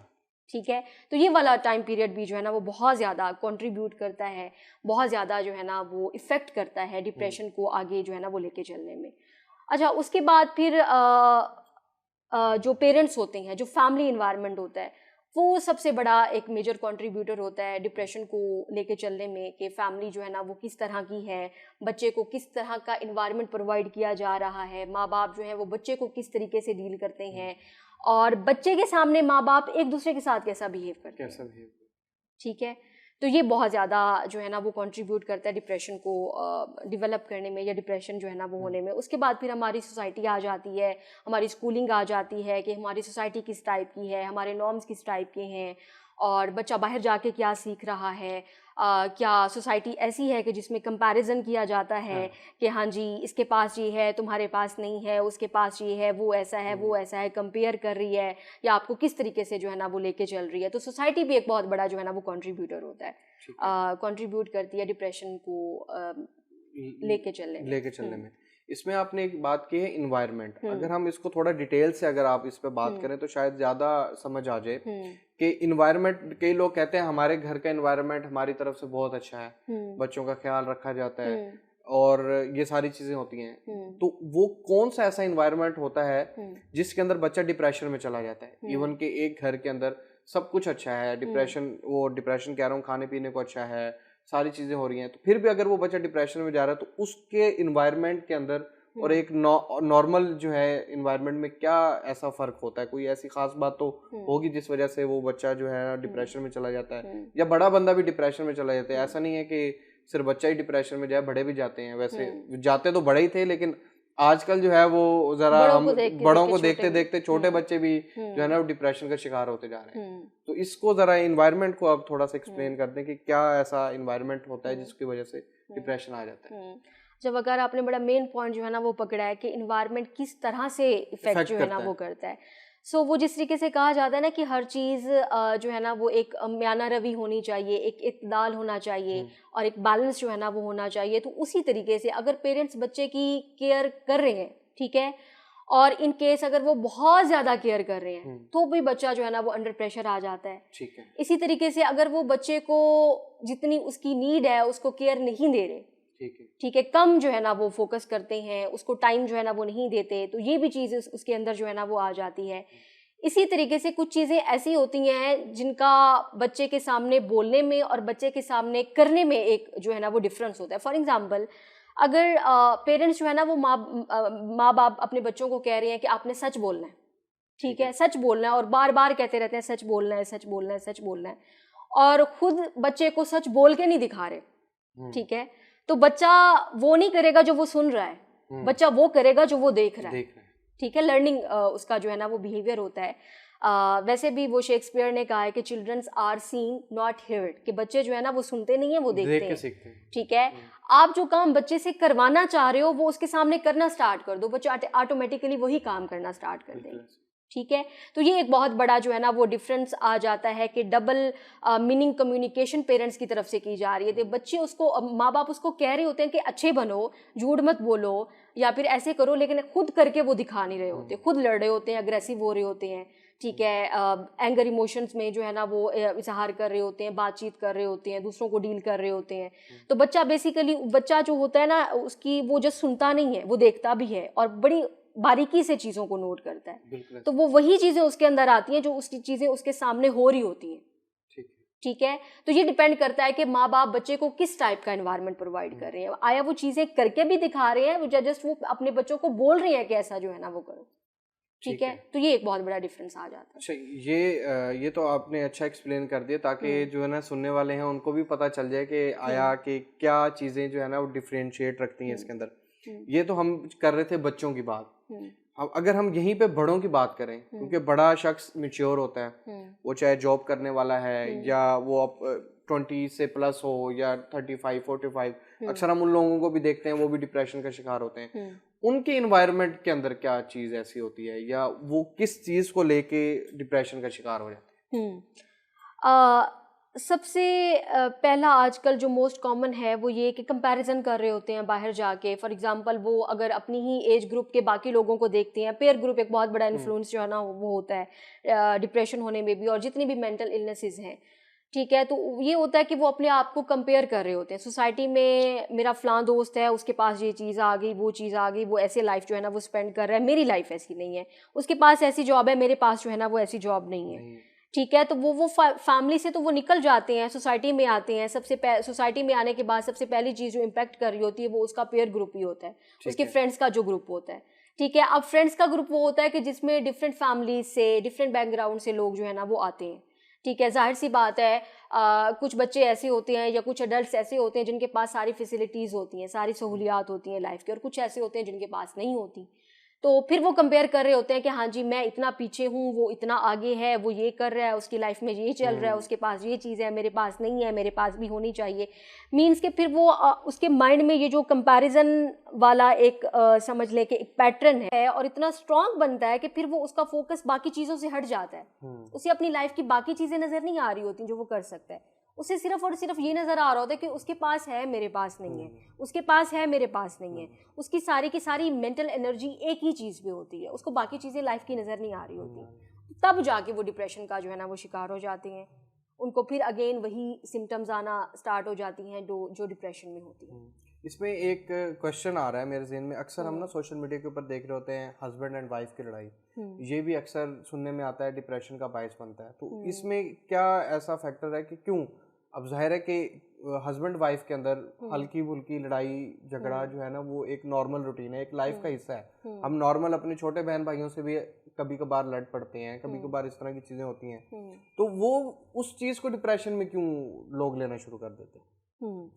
Speaker 3: ठीक है, तो ये वाला टाइम पीरियड भी जो है ना वो बहुत ज़्यादा कंट्रीब्यूट करता है, बहुत ज़्यादा जो है ना वो इफ़ेक्ट करता है डिप्रेशन को आगे जो है ना वो लेके चलने में। अच्छा, उसके बाद फिर जो पेरेंट्स होते हैं, जो फैमिली इन्वायरमेंट होता है, वो सबसे बड़ा एक मेजर कंट्रीब्यूटर होता है डिप्रेशन को लेके चलने में कि फैमिली जो है ना वो किस तरह की है, बच्चे को किस तरह का इन्वायरमेंट प्रोवाइड किया जा रहा है, माँ बाप जो है वो बच्चे को किस तरीके से डील करते हैं और बच्चे के सामने माँ बाप एक दूसरे के साथ कैसा बिहेव करते हैं। ठीक है, तो ये बहुत ज़्यादा जो है ना वो कंट्रीब्यूट करता है डिप्रेशन को डेवलप करने में या डिप्रेशन जो है ना वो होने में। उसके बाद फिर हमारी सोसाइटी आ जाती है, हमारी स्कूलिंग आ जाती है कि हमारी सोसाइटी किस टाइप की है, हमारे नॉर्म्स किस टाइप के हैं और बच्चा बाहर जाके क्या सीख रहा है। क्या सोसाइटी ऐसी है कि जिसमें कंपैरिजन किया जाता है कि हाँ जी इसके पास ये है तुम्हारे पास नहीं है, उसके पास ये है वो ऐसा है वो ऐसा है, कंपेयर कर रही है या आपको किस तरीके से जो है ना वो लेके चल रही है। तो सोसाइटी भी एक बहुत बड़ा जो है ना वो कंट्रीब्यूटर होता है, कंट्रीब्यूट करती है डिप्रेशन को लेके चलने में।
Speaker 1: इसमें आपने एक बात की है इन्वायरमेंट, अगर हम इसको थोड़ा डिटेल से अगर आप इस पे बात करें तो शायद ज़्यादा समझ आ जाए कि इन्वायरमेंट, कई लोग कहते हैं हमारे घर का इन्वायरमेंट हमारी तरफ से बहुत अच्छा है, बच्चों का ख्याल रखा जाता है और ये सारी चीज़ें होती हैं, तो वो कौन सा ऐसा इन्वायरमेंट होता है जिसके अंदर बच्चा डिप्रेशन में चला जाता है। इवन कि एक घर के अंदर सब कुछ अच्छा है, डिप्रेशन कह रहा हूँ, खाने पीने को अच्छा है, सारी चीज़ें हो रही हैं, तो फिर भी अगर वो बच्चा डिप्रेशन में जा रहा है तो उसके इन्वायरमेंट के अंदर और एक नॉर्मल जो है इन्वायरमेंट में क्या ऐसा फ़र्क होता है? कोई ऐसी खास बात तो होगी जिस वजह से वो बच्चा जो है डिप्रेशन में चला जाता है, या बड़ा बंदा भी डिप्रेशन में चला जाता है। ऐसा नहीं है कि सिर्फ बच्चा ही डिप्रेशन में जाए, बड़े भी जाते हैं। वैसे जाते तो बड़े ही थे, लेकिन आजकल जो है वो जरा हम बड़ों को देखते देखते छोटे बच्चे भी जो है ना डिप्रेशन का शिकार होते जा रहे हैं। तो इसको जरा इन्वायरमेंट को आप थोड़ा सा एक्सप्लेन कर दें कि क्या ऐसा इन्वायरमेंट होता है जिसकी वजह से डिप्रेशन आ जाता है।
Speaker 3: जब अगर आपने बड़ा मेन पॉइंट जो है ना वो पकड़ा है कि इन्वायरमेंट किस तरह से इफेक्ट जो है ना वो करता है। सो वो जिस तरीके से कहा जाता है ना कि हर चीज़ जो है ना वो एक म्याना रवि होनी चाहिए, एक इत्दाल होना चाहिए और एक बैलेंस जो है ना वो होना चाहिए। तो उसी तरीके से अगर पेरेंट्स बच्चे की केयर कर रहे हैं, ठीक है, और इन केस अगर वो बहुत ज़्यादा केयर कर रहे हैं तो भी बच्चा जो है ना वो अंडर प्रेशर आ जाता है।
Speaker 1: ठीक है।
Speaker 3: इसी तरीके से अगर वो बच्चे को जितनी उसकी नीड है उसको केयर नहीं दे रहे, ठीक है, कम जो है ना वो फोकस करते हैं, उसको टाइम जो है ना वो नहीं देते, तो ये भी चीज़ उसके अंदर जो है ना वो आ जाती है। इसी तरीके से कुछ चीज़ें ऐसी होती हैं जिनका बच्चे के सामने बोलने में और बच्चे के सामने करने में एक जो है ना वो डिफरेंस होता है। फॉर एग्जांपल, अगर पेरेंट्स जो है ना वो माँ बाप अपने बच्चों को कह रहे हैं कि आपने सच बोलना है, ठीक है, सच बोलना है, और बार बार कहते रहते हैं सच बोलना है सच बोलना है सच बोलना है, और खुद बच्चे को सच बोल के नहीं दिखा रहे, ठीक है, तो बच्चा वो नहीं करेगा जो वो सुन रहा है, बच्चा वो करेगा जो वो देख रहा है। ठीक है, लर्निंग उसका जो है ना वो बिहेवियर होता है। वैसे भी वो शेक्सपियर ने कहा है कि childrens are seen not heard, कि बच्चे जो है ना वो सुनते नहीं है, वो देखते हैं। ठीक है, आप जो काम बच्चे से करवाना चाह रहे हो वो उसके सामने करना स्टार्ट कर दो, बच्चे ऑटोमेटिकली वही काम करना स्टार्ट कर देंगे। ठीक है, तो ये एक बहुत बड़ा जो है ना वो डिफरेंस आ जाता है कि डबल मीनिंग कम्युनिकेशन पेरेंट्स की तरफ से की जा रही है। तो बच्चे उसको, माँ बाप उसको कह रहे होते हैं कि अच्छे बनो, झूठ मत बोलो या फिर ऐसे करो, लेकिन खुद करके वो दिखा नहीं रहे होते, खुद लड़ रहे होते हैं, अग्रेसिव हो रहे होते हैं। ठीक है, एंगर इमोशंस में जो है ना वो इजहार कर रहे होते हैं, बातचीत कर रहे होते हैं, दूसरों को डील कर रहे होते हैं। तो बच्चा बेसिकली, बच्चा जो होता है ना उसकी वो जो सुनता नहीं है वो देखता भी है और बड़ी बारीकी से चीज़ों को नोट करता है। तो वो वही चीज़ें उसके अंदर आती हैं जो उसकी चीज़ें उसके सामने हो रही होती हैं। ठीक है, तो ये डिपेंड करता है कि माँ बाप बच्चे को किस टाइप का एनवायरनमेंट प्रोवाइड कर रहे हैं। आया वो चीज़ें करके भी दिखा रहे हैं, जस्ट वो अपने बच्चों को बोल रहे हैं कि ऐसा जो है ना वो करो। ठीक है, तो ये एक बहुत बड़ा डिफरेंस आ जाता है।
Speaker 1: अच्छा, ये तो आपने अच्छा एक्सप्लेन कर दिया, ताकि जो है ना सुनने वाले हैं उनको भी पता चल जाए कि आया कि क्या चीज़ें जो है ना वो डिफरेंशिएट रखती हैं इसके अंदर। ये तो हम कर रहे थे बच्चों की बात। अगर हम यहीं पे बड़ों की बात करें, क्योंकि बड़ा शख्स मैच्योर होता है, वो चाहे जॉब करने वाला है या वो 20 से प्लस हो या 35, 45, अक्सर हम उन लोगों को भी देखते हैं वो भी डिप्रेशन का शिकार होते हैं। उनके इन्वायरमेंट के अंदर क्या चीज़ ऐसी होती है, या वो किस चीज़ को लेके डिप्रेशन का शिकार हो जाते हैं?
Speaker 3: सबसे पहला आजकल जो मोस्ट कॉमन है वो ये कि कंपैरिजन कर रहे होते हैं बाहर जाके। फॉर एग्जांपल वो अगर अपनी ही एज ग्रुप के बाकी लोगों को देखते हैं, पेयर ग्रुप एक बहुत बड़ा इन्फ्लुएंस जो है ना वो होता है डिप्रेशन होने में भी, और जितनी भी मेंटल इलनेसेस हैं, ठीक है। तो ये होता है कि वो अपने आप को कंपेयर कर रहे होते हैं सोसाइटी में। मेरा फलां दोस्त है, उसके पास ये चीज़ आ गई, वो चीज़ आ गई, वो ऐसे लाइफ जो है ना वो स्पेंड कर रहा है, मेरी लाइफ ऐसी नहीं है। उसके पास ऐसी जॉब है, मेरे पास जो है ना वो ऐसी जॉब नहीं है, ठीक है। तो वो फैमिली से तो वो निकल जाते हैं, सोसाइटी में आते हैं। सोसाइटी में आने के बाद सबसे पहली चीज़ जो इम्पेक्ट कर रही होती है वो उसका पेयर ग्रुप ही होता है, उसके फ्रेंड्स का जो ग्रुप होता है, ठीक है। अब फ्रेंड्स का ग्रुप वो होता है कि जिसमें डिफरेंट फैमिली से, डिफरेंट बैकग्राउंड से लोग जो है ना वो आते हैं, ठीक है। जाहिर सी बात है कुछ बच्चे ऐसे होते हैं या कुछ अडल्ट ऐसे होते हैं जिनके पास सारी फैसिलिटीज़ होती हैं, सारी सहूलियात होती हैं लाइफ की, और कुछ ऐसे होते हैं जिनके पास नहीं होती। तो फिर वो कंपेयर कर रहे होते हैं कि हाँ जी मैं इतना पीछे हूँ, वो इतना आगे है, वो ये कर रहा है, उसकी लाइफ में ये चल रहा है, उसके पास ये चीज़ है, मेरे पास नहीं है, मेरे पास भी होनी चाहिए। मीन्स के फिर वो उसके माइंड में ये जो कंपैरिजन वाला एक समझ ले कि एक पैटर्न है, और इतना स्ट्रांग बनता है कि फिर वो उसका फोकस बाकी चीज़ों से हट जाता है। उसे अपनी लाइफ की बाकी चीज़ें नज़र नहीं आ रही होती जो वो कर सकता है। उसे सिर्फ और सिर्फ ये नज़र आ रहा होता है कि उसके पास है, मेरे पास नहीं है, उसके पास है, मेरे पास नहीं है। उसकी सारी की सारी मेंटल एनर्जी एक ही चीज़ पे होती है, उसको बाकी चीज़ें लाइफ की नज़र नहीं आ रही होती। तब जाके वो डिप्रेशन का जो है ना वो शिकार हो जाते हैं। उनको फिर अगेन वही सिम्टम्स आना स्टार्ट हो जाती हैं जो डिप्रेशन में होती हैं।
Speaker 1: इसमें एक क्वेश्चन आ रहा है मेरे ज़हन में। अक्सर हम ना सोशल मीडिया के ऊपर देख रहे होते हैं हस्बैंड एंड वाइफ की लड़ाई, ये भी अक्सर सुनने में आता है डिप्रेशन का बायस बनता है। तो इसमें क्या ऐसा फैक्टर है कि क्यों? अब जाहिर है कि हस्बैंड वाइफ के अंदर हल्की फुल्की लड़ाई झगड़ा जो है ना वो एक नॉर्मल रूटीन है, एक लाइफ का हिस्सा है। हम नॉर्मल अपने छोटे बहन भाइयों से भी कभी कभार लड़ पड़ते हैं, कभी कभार इस तरह की चीज़ें होती हैं। तो वो उस चीज़ को डिप्रेशन में क्यों लोग लेना शुरू कर देते हैं?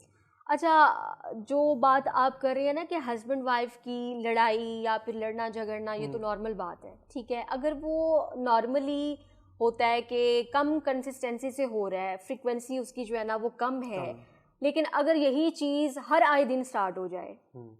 Speaker 3: अच्छा, जो बात आप कर रहे हैं ना कि हस्बैंड वाइफ की लड़ाई या फिर लड़ना झगड़ना, ये तो नॉर्मल बात है, ठीक है। अगर वो नॉर्मली होता है कि कम कंसिस्टेंसी से हो रहा है, फ्रीक्वेंसी उसकी जो है ना वो कम है, लेकिन अगर यही चीज़ हर आए दिन स्टार्ट हो जाए,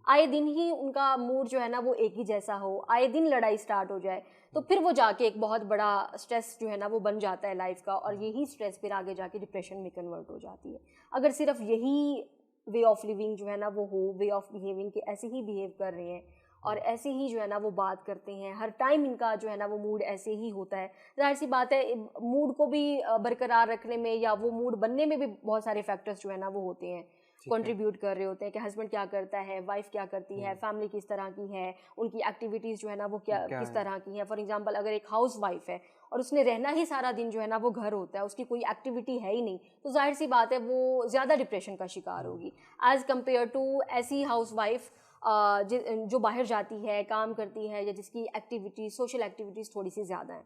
Speaker 3: आए दिन ही उनका मूड जो है ना वो एक ही जैसा हो, आए दिन लड़ाई स्टार्ट हो जाए, तो फिर वो जाके एक बहुत बड़ा स्ट्रेस जो है ना वो बन जाता है लाइफ का, और यही स्ट्रेस फिर आगे जाके डिप्रेशन में कन्वर्ट हो जाती है। अगर सिर्फ यही वे ऑफ लिविंग जो है ना वो हो, वे ऑफ बिहेविंग के ऐसे ही बिहेव कर रहे हैं और ऐसे ही जो है ना वो बात करते हैं, हर टाइम इनका जो है ना वो मूड ऐसे ही होता है, जाहिर सी बात है मूड को भी बरकरार रखने में या वो मूड बनने में भी बहुत सारे फैक्टर्स जो है ना वो होते हैं, कंट्रीब्यूट कर रहे होते हैं कि हस्बैंड क्या करता है, वाइफ क्या करती है, फैमिली किस तरह की है, उनकी एक्टिविटीज़ जो है ना वो क्या किस तरह की है। फॉर एग्जांपल अगर एक हाउस वाइफ है और उसने रहना ही सारा दिन जो है ना वो घर होता है, उसकी कोई एक्टिविटी है ही नहीं, तो जाहिर सी बात है वो ज़्यादा डिप्रेशन का शिकार होगी एज़ कम्पेयर टू ऐसी हाउस वाइफ जो बाहर जाती है, काम करती है, या जिसकी एक्टिविटीज़, सोशल एक्टिविटीज़ थोड़ी सी ज़्यादा है,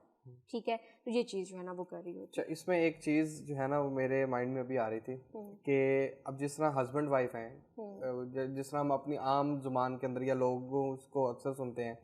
Speaker 3: ठीक है। तो ये चीज़ जो है ना वो कर रही होती है।
Speaker 1: अच्छा, इसमें एक चीज़ जो है ना वो मेरे माइंड में अभी आ रही थी कि अब जिस तरह हस्बैंड वाइफ हैं, जिस तरह हम अपनी आम जुबान के अंदर या लोगों उसको अक्सर सुनते हैं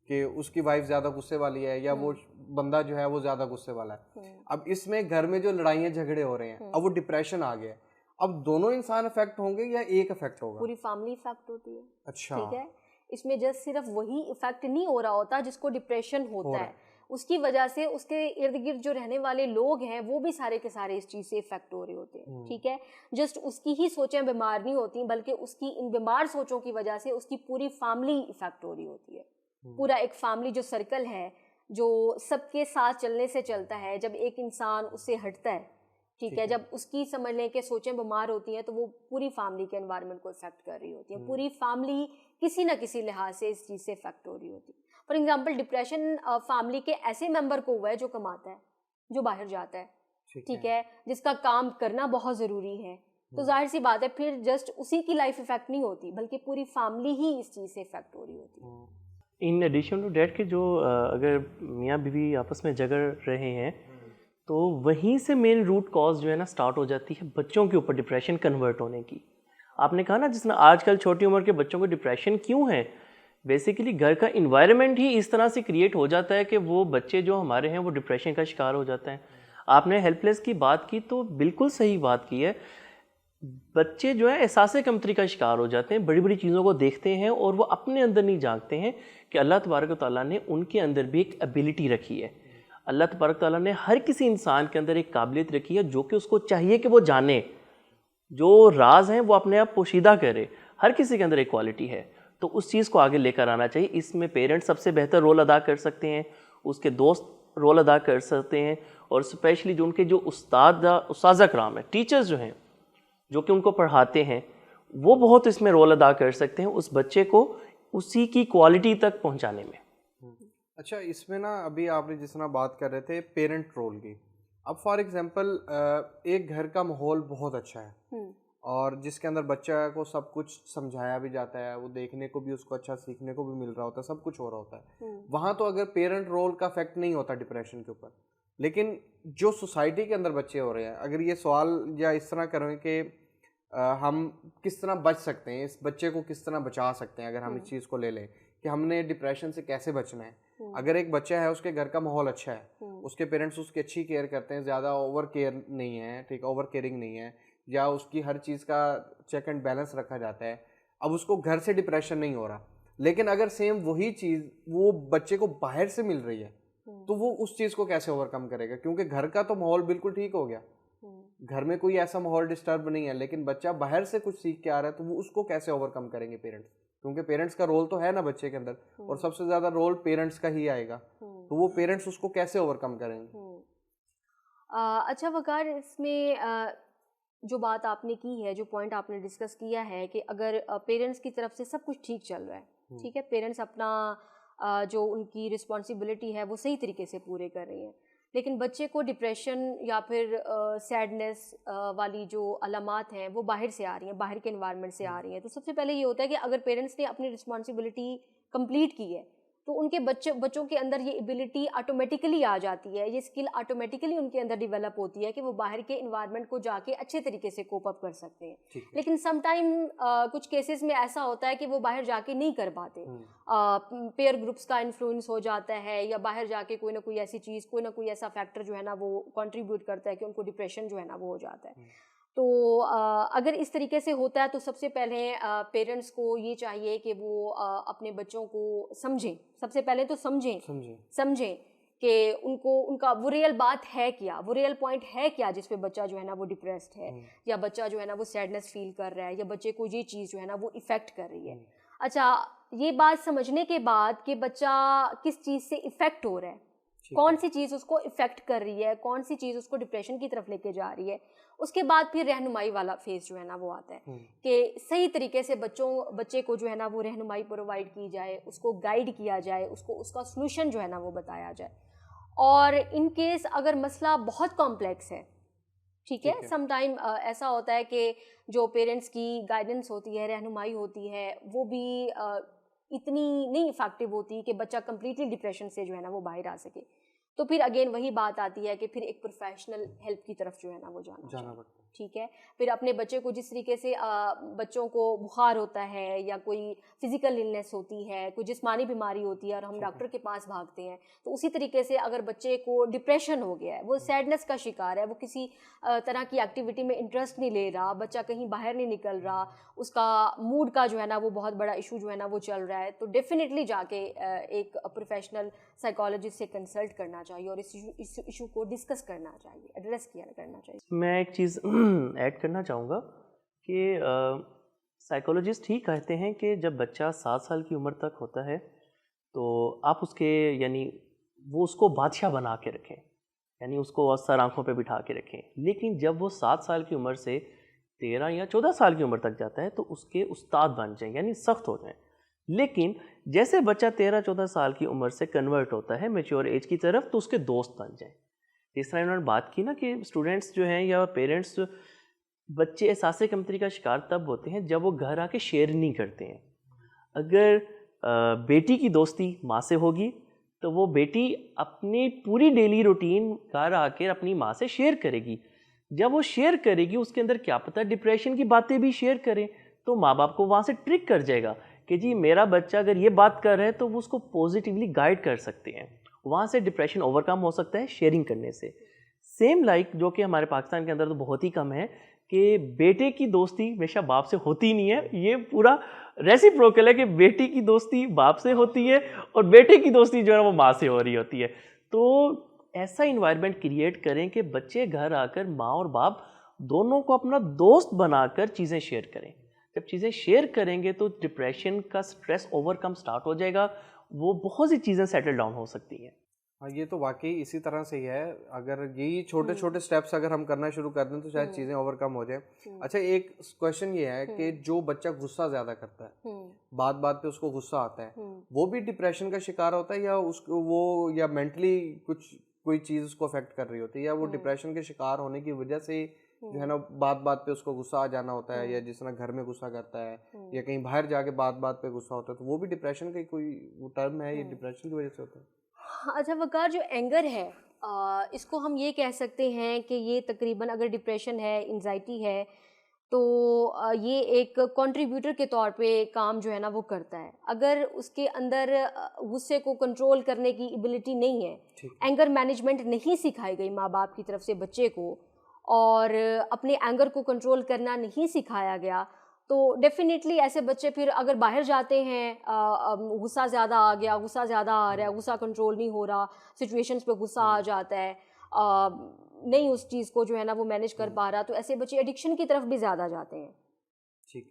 Speaker 1: कि उसकी वाइफ ज़्यादा गुस्से वाली है या वो बंदा जो है वो ज़्यादा गुस्से वाला है। अब इसमें घर में जो लड़ाइयाँ झगड़े हो रहे हैं, अब वो डिप्रेशन आ गया, अब दोनों इंसान अफेक्ट होंगे या एक अफेक्ट होगा?
Speaker 3: पूरी फैमिली इफेक्ट होती है।
Speaker 1: अच्छा,
Speaker 3: ठीक है। इसमें जस्ट सिर्फ वही इफेक्ट नहीं हो रहा होता जिसको डिप्रेशन होता है, उसकी वजह से उसके इर्द गिर्द जो रहने वाले लोग हैं वो भी सारे के सारे इस चीज़ से इफेक्ट हो रहे होते हैं, ठीक है। जस्ट उसकी ही सोचें बीमार नहीं होती, बल्कि उसकी इन बीमार सोचों की वजह से उसकी पूरी फैमिली इफेक्ट हो रही होती है। पूरा एक फैमिली जो सर्कल है, जो सबके साथ चलने से चलता है, जब एक इंसान उससे हटता है, ठीक है, जब उसकी समझ लें कि सोचें बीमार होती हैं, तो वो पूरी फैमिली के एनवायरनमेंट को इफेक्ट कर रही होती है। पूरी फैमिली किसी ना किसी लिहाज से इस चीज़ से इफेक्ट हो रही होती है। फॉर एग्जाम्पल डिप्रेशन फैमिली के ऐसे मेंबर को हुआ है जो कमाता है, जो बाहर जाता है, ठीक है, जिसका काम करना बहुत ज़रूरी है, तो जाहिर सी बात है फिर जस्ट उसी की लाइफ इफेक्ट नहीं होती, बल्कि पूरी फैमिली ही इस चीज़ से इफेक्ट हो रही होती है।
Speaker 2: इन एडिशन टू डैट के जो अगर मियाँ बीवी आपस में झगड़ रहे हैं, तो वहीं से मेन रूट कॉज जो है ना स्टार्ट हो जाती है बच्चों के ऊपर डिप्रेशन कन्वर्ट होने की। आपने कहा ना, जिसने आजकल छोटी उम्र के बच्चों को डिप्रेशन क्यों है, बेसिकली घर का इन्वायरमेंट ही इस तरह से क्रिएट हो जाता है कि वो बच्चे जो हमारे हैं वो डिप्रेशन का शिकार हो जाते हैं। आपने हेल्पलेस की बात की, तो बिल्कुल सही बात की है। बच्चे जो है एहसास कमतरी का शिकार हो जाते हैं, बड़ी बड़ी चीज़ों को देखते हैं और वो अपने अंदर नहीं झांकते हैं कि अल्लाह तबारक व तआला ने उनके अंदर भी एक एबिलिटी रखी है। अल्लाह तबारक व तआला ने हर किसी इंसान के अंदर एक काबिलियत रखी है जो कि उसको चाहिए कि वो जाने, जो राज हैं वो अपने आप पोशीदा करे। हर किसी के अंदर एक क्वालिटी है, तो उस चीज़ को आगे लेकर आना चाहिए। इसमें पेरेंट्स सबसे बेहतर रोल अदा कर सकते हैं, उसके दोस्त रोल अदा कर सकते हैं, और स्पेशली जो उनके जो उस्ताद कराम हैं, टीचर्स जो हैं जो कि उनको पढ़ाते हैं, वो बहुत इसमें रोल अदा कर सकते हैं उस बच्चे को उसी की क्वालिटी तक पहुंचाने में।
Speaker 1: अच्छा, इसमें ना अभी आपने जिस तरह बात कर रहे थे पेरेंट रोल की, अब फॉर एग्जांपल एक घर का माहौल बहुत अच्छा है और जिसके अंदर बच्चा को सब कुछ समझाया भी जाता है, वो देखने को भी उसको अच्छा सीखने को भी मिल रहा होता है, सब कुछ हो रहा होता है, वहाँ तो अगर पेरेंट रोल का इफेक्ट नहीं होता डिप्रेशन के ऊपर। लेकिन जो सोसाइटी के अंदर बच्चे हो रहे हैं, अगर ये सवाल या इस तरह करें कि हम किस तरह बच सकते हैं, इस बच्चे को किस तरह बचा सकते हैं, अगर हम इस चीज़ को ले लें कि हमने डिप्रेशन से कैसे बचना है। अगर एक बच्चा है, उसके घर का माहौल अच्छा है, उसके पेरेंट्स उसकी अच्छी केयर करते हैं, ज़्यादा ओवर केयर नहीं है, ठीक, ओवर केयरिंग नहीं है, या उसकी हर चीज़ का चेक एंड बैलेंस रखा जाता है, अब उसको घर से डिप्रेशन नहीं हो रहा। लेकिन अगर सेम वही चीज़ वो बच्चे को बाहर से मिल रही है, तो वो उस चीज़ को कैसे ओवरकम करेगा? क्योंकि घर का तो माहौल बिल्कुल ठीक हो गया, घर में कोई ऐसा माहौल डिस्टर्ब नहीं है, लेकिन बच्चा बाहर से कुछ सीख के आ रहा है, तो वो उसको कैसे ओवरकम करेंगे पेरेंट्स? क्योंकि पेरेंट्स का रोल तो है ना बच्चे के अंदर, और सबसे ज़्यादा रोल पेरेंट्स का ही आएगा, तो वो पेरेंट्स उसको कैसे ओवरकम करेंगे?
Speaker 3: अच्छा वकार, इसमें जो बात आपने की है, जो पॉइंट आपने डिस्कस किया है कि अगर पेरेंट्स की तरफ से सब कुछ ठीक चल रहा है, ठीक है, पेरेंट्स अपना जो उनकी रिस्पॉन्सिबिलिटी है वो सही तरीके से पूरे कर रही हैं, लेकिन बच्चे को डिप्रेशन या फिर सैडनेस वाली जो अलामात हैं वो बाहर से आ रही हैं, बाहर के एनवायरनमेंट से आ रही हैं, तो सबसे पहले ये होता है कि अगर पेरेंट्स ने अपनी रिस्पॉन्सिबिलिटी कंप्लीट की है तो उनके बच्चों के अंदर ये एबिलिटी ऑटोमेटिकली आ जाती है, ये स्किल ऑटोमेटिकली उनके अंदर डेवलप होती है कि वो बाहर के इन्वायरमेंट को जाके अच्छे तरीके से कोप अप कर सकते हैं। लेकिन सम टाइम कुछ केसेस में ऐसा होता है कि वो बाहर जाके नहीं कर पाते, पेयर ग्रुप्स का इन्फ्लुएंस हो जाता है, या बाहर जाके कोई ना कोई ऐसी चीज़, कोई ना कोई ऐसा फैक्टर जो है ना वो कंट्रीब्यूट करता है कि उनको डिप्रेशन जो है ना वो हो जाता है। तो अगर इस तरीके से होता है तो सबसे पहले पेरेंट्स को ये चाहिए कि वो अपने बच्चों को समझें, सबसे पहले तो समझें कि उनका वो रियल बात है क्या, वो रियल पॉइंट है क्या जिस पे बच्चा जो है ना वो डिप्रेस्ड है, या बच्चा जो है ना वो सैडनेस फील कर रहा है, या बच्चे को ये चीज़ जो है ना वो इफ़ेक्ट कर रही है। अच्छा, ये बात समझने के बाद कि बच्चा किस चीज़ से इफ़ेक्ट हो रहा है, कौन सी चीज़ उसको इफ़ेक्ट कर रही है, कौन सी चीज़ उसको डिप्रेशन की तरफ लेके जा रही है, उसके बाद फिर रहनुमाई वाला फेज जो है ना वो आता है कि सही तरीके से बच्चे को जो है ना वो रहनुमाई प्रोवाइड की जाए, उसको गाइड किया जाए, उसको उसका सॉल्यूशन जो है ना वो बताया जाए। और इन केस अगर मसला बहुत कॉम्प्लेक्स है, ठीक है, सम टाइम ऐसा होता है कि जो पेरेंट्स की गाइडेंस होती है, रहनुमाई होती है, वो भी इतनी नहीं इफेक्टिव होती कि बच्चा कंप्लीटली डिप्रेशन से जो है ना वो बाहर आ सके, तो फिर अगेन वही बात आती है कि फिर एक प्रोफेशनल हेल्प की तरफ जो है ना वो जाना पड़ता है, ठीक है। फिर अपने बच्चे को जिस तरीके से बच्चों को बुखार होता है या कोई फिजिकल इलनेस होती है, कोई जिस्मानी बीमारी होती है और हम डॉक्टर के पास भागते हैं, तो उसी तरीके से अगर बच्चे को डिप्रेशन हो गया है, वो सैडनेस का शिकार है, वो किसी तरह की एक्टिविटी में इंटरेस्ट नहीं ले रहा, बच्चा कहीं बाहर नहीं निकल रहा, उसका मूड का जो है ना वो बहुत बड़ा इशू जो है ना वो चल रहा है, तो डेफिनेटली जाके एक प्रोफेशनल साइकोलॉजिस्ट से कंसल्ट करना चाहिए और इस इशू को डिस्कस करना चाहिए, एड्रेस करना चाहिए।
Speaker 2: मैं एक चीज़ ऐड करना चाहूँगा कि साइकोलॉजिस्ट ही कहते हैं कि जब बच्चा 7 साल की उम्र तक होता है तो आप उसके यानी वो उसको बादशाह बना के रखें, यानी उसको असर आँखों पे बिठा के रखें। लेकिन जब वो 7 साल की उम्र से 13 या 14 साल की उम्र तक जाता है तो उसके उस्ताद बन जाएं, यानी सख्त हो जाएं। लेकिन जैसे बच्चा 13-14 साल की उम्र से कन्वर्ट होता है मैच्योर एज की तरफ, तो उसके दोस्त बन जाएं। जिस तरह इन्होंने बात की ना कि स्टूडेंट्स जो हैं या पेरेंट्स, बच्चे एहसास कमतरी का शिकार तब होते हैं जब वो घर आके शेयर नहीं करते हैं। अगर बेटी की दोस्ती माँ से होगी तो वो बेटी अपनी पूरी डेली रूटीन घर आकर अपनी माँ से शेयर करेगी। जब वो शेयर करेगी, उसके अंदर क्या पता डिप्रेशन की बातें भी शेयर करें, तो माँ बाप को वहाँ से ट्रिक कर जाएगा कि जी मेरा बच्चा अगर ये बात कर रहा है तो वो उसको पॉजिटिवली गाइड कर सकते हैं, वहाँ से डिप्रेशन ओवरकम हो सकता है शेयरिंग करने से। सेम लाइक जो कि हमारे पाकिस्तान के अंदर तो बहुत ही कम है कि बेटे की दोस्ती हमेशा बाप से होती नहीं है। ये पूरा रेसिप्रोकल है कि बेटी की दोस्ती बाप से होती है और बेटे की दोस्ती जो है वो माँ से हो रही होती है। तो ऐसा इन्वायरमेंट क्रिएट करें कि बच्चे घर आकर माँ और बाप दोनों को अपना दोस्त बनाकर चीज़ें शेयर करें। जब चीज़ें शेयर करेंगे तो डिप्रेशन का स्ट्रेस ओवरकम स्टार्ट हो जाएगा, वो बहुत सी चीज़ें सेटल डाउन हो सकती हैं।
Speaker 1: हाँ, ये तो वाकई इसी तरह से ही है। अगर यही छोटे छोटे स्टेप्स अगर हम करना शुरू कर दें तो शायद चीज़ें ओवरकम हो जाए। अच्छा, एक क्वेश्चन ये है कि जो बच्चा गुस्सा ज़्यादा करता है, बात बात पे उसको गुस्सा आता है, वो भी डिप्रेशन का शिकार होता है, या उसको वो या मेंटली कोई चीज़ उसको अफेक्ट कर रही होती है, या वो डिप्रेशन के शिकार होने की वजह से जो है ना बात बात पे उसको गुस्सा आ जाना होता है, या जिस तरह घर में गुस्सा करता है या कहीं बाहर जाके बात बात पे गुस्सा होता है, तो वो भी डिप्रेशन का कोई वो टर्म है, ये डिप्रेशन की वजह से होता है?
Speaker 3: अच्छा वकार, जो एंगर है इसको हम ये कह सकते हैं कि ये तकरीबन, अगर डिप्रेशन है, एंजाइटी है, तो ये एक कंट्रीब्यूटर के तौर पे काम जो है ना वो करता है। अगर उसके अंदर गुस्से को कंट्रोल करने की एबिलिटी नहीं है, एंगर मैनेजमेंट नहीं सिखाई गई माँ बाप की तरफ से बच्चे को, और अपने एंगर को कंट्रोल करना नहीं सिखाया गया, तो डेफिनेटली ऐसे बच्चे फिर अगर बाहर जाते हैं, गुस्सा ज़्यादा आ गया, गुस्सा ज़्यादा आ रहा है, गुस्सा कंट्रोल नहीं हो रहा, सिचुएशंस पे गुस्सा आ जाता है, नहीं उस चीज़ को जो है ना वो मैनेज कर पा रहा, तो ऐसे बच्चे एडिक्शन की तरफ भी ज़्यादा जाते हैं।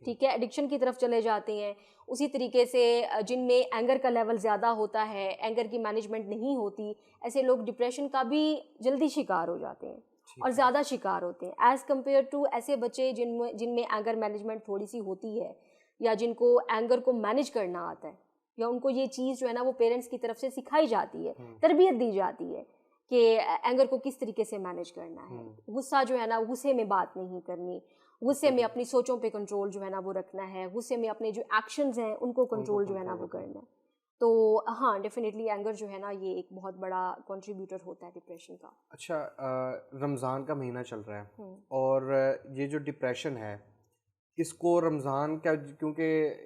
Speaker 3: ठीक है, एडिक्शन की तरफ चले जाते हैं। उसी तरीके से जिनमें एंगर का लेवल ज़्यादा होता है, एंगर की मैनेजमेंट नहीं होती, ऐसे लोग डिप्रेशन का भी जल्दी शिकार हो जाते हैं और ज़्यादा शिकार होते हैं एज़ कम्पेयर टू ऐसे बच्चे जिनमें एंगर मैनेजमेंट थोड़ी सी होती है, या जिनको एंगर को मैनेज करना आता है, या उनको ये चीज़ जो है ना वो पेरेंट्स की तरफ से सिखाई जाती है, तरबियत दी जाती है कि एंगर को किस तरीके से मैनेज करना है। गुस्सा जो है ना, गुस्से में बात नहीं करनी, गुस्से में अपनी सोचों पे कंट्रोल जो है ना वो रखना है, गुस्से में अपने जो एक्शंस हैं उनको कंट्रोल जो है ना वो करना है। तो हाँ, डेफिनेटली एंगर जो है ना ये एक बहुत बड़ा कंट्रीब्यूटर होता है डिप्रेशन का।
Speaker 1: अच्छा, रमज़ान का महीना चल रहा है और ये जो डिप्रेशन है इसको रमज़ान का, क्योंकि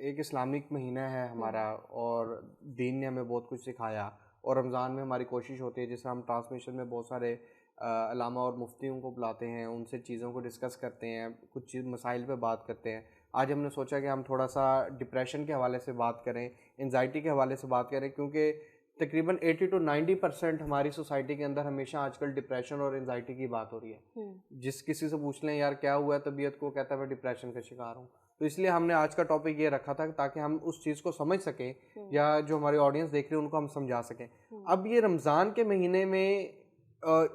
Speaker 1: एक इस्लामिक महीना है हमारा और दीन ने हमें बहुत कुछ सिखाया, और रमज़ान में हमारी कोशिश होती है, जैसे हम ट्रांसमिशन में बहुत सारे अलामा और मुफ्तियों को बुलाते हैं, उनसे चीज़ों को डिस्कस करते हैं, कुछ चीज़ मसाइल पे बात करते हैं। आज हमने सोचा कि हम थोड़ा सा डिप्रेशन के हवाले से बात करें, एंजाइटी के हवाले से बात करें, क्योंकि तकरीबन 80 to 90% हमारी सोसाइटी के अंदर हमेशा आजकल डिप्रेशन और एंजाइटी की बात हो रही है। जिस किसी से पूछ लें यार क्या हुआ है तबीयत को, कहता है मैं डिप्रेशन का शिकार हूँ। तो इसलिए हमने आज का टॉपिक ये रखा था ताकि हम उस चीज़ को समझ सकें, या जो हमारी ऑडियंस देख रही है उनको हम समझा सकें। अब ये रमज़ान के महीने में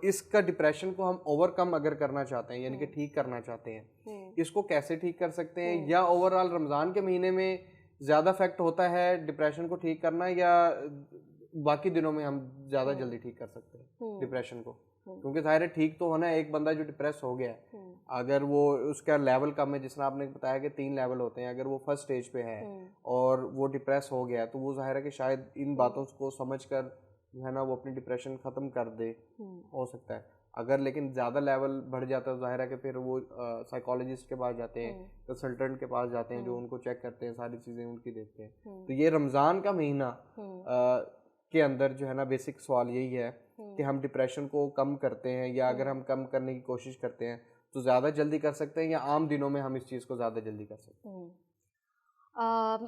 Speaker 1: इसका डिप्रेशन को हम ओवरकम अगर करना चाहते हैं, यानी कि ठीक करना चाहते हैं, इसको कैसे ठीक कर सकते हैं, या ओवरऑल रमज़ान के महीने में ज़्यादा इफेक्ट होता है डिप्रेशन को ठीक करना, या बाकी दिनों में हम ज़्यादा जल्दी ठीक कर सकते हैं डिप्रेशन को? क्योंकि ज़ाहिर है ठीक तो होना है, एक बंदा जो डिप्रेस हो गया है, अगर वो उसका लेवल कम है, जिस तरह आपने बताया कि 3 लेवल होते हैं, अगर वो फर्स्ट स्टेज पे है और वो डिप्रेस हो गया, तो वो ज़ाहिर है कि शायद इन बातों को समझ कर जो है ना वो अपनी डिप्रेशन ख़त्म कर दे, हो सकता है। अगर लेकिन ज़्यादा लेवल बढ़ जाता है, ज़ाहिर है कि फिर वो साइकोलॉजिस्ट के पास जाते हैं, कंसल्टेंट के पास जाते हैं, जो उनको चेक करते हैं, सारी चीज़ें उनकी देखते हैं। तो ये रमज़ान का महीना के अंदर जो है ना बेसिक सवाल यही है कि हम डिप्रेशन को कम करते हैं, या अगर हम कम करने की कोशिश करते हैं तो ज़्यादा जल्दी कर सकते हैं, या आम दिनों में हम इस चीज़ को ज़्यादा जल्दी कर सकते हैं?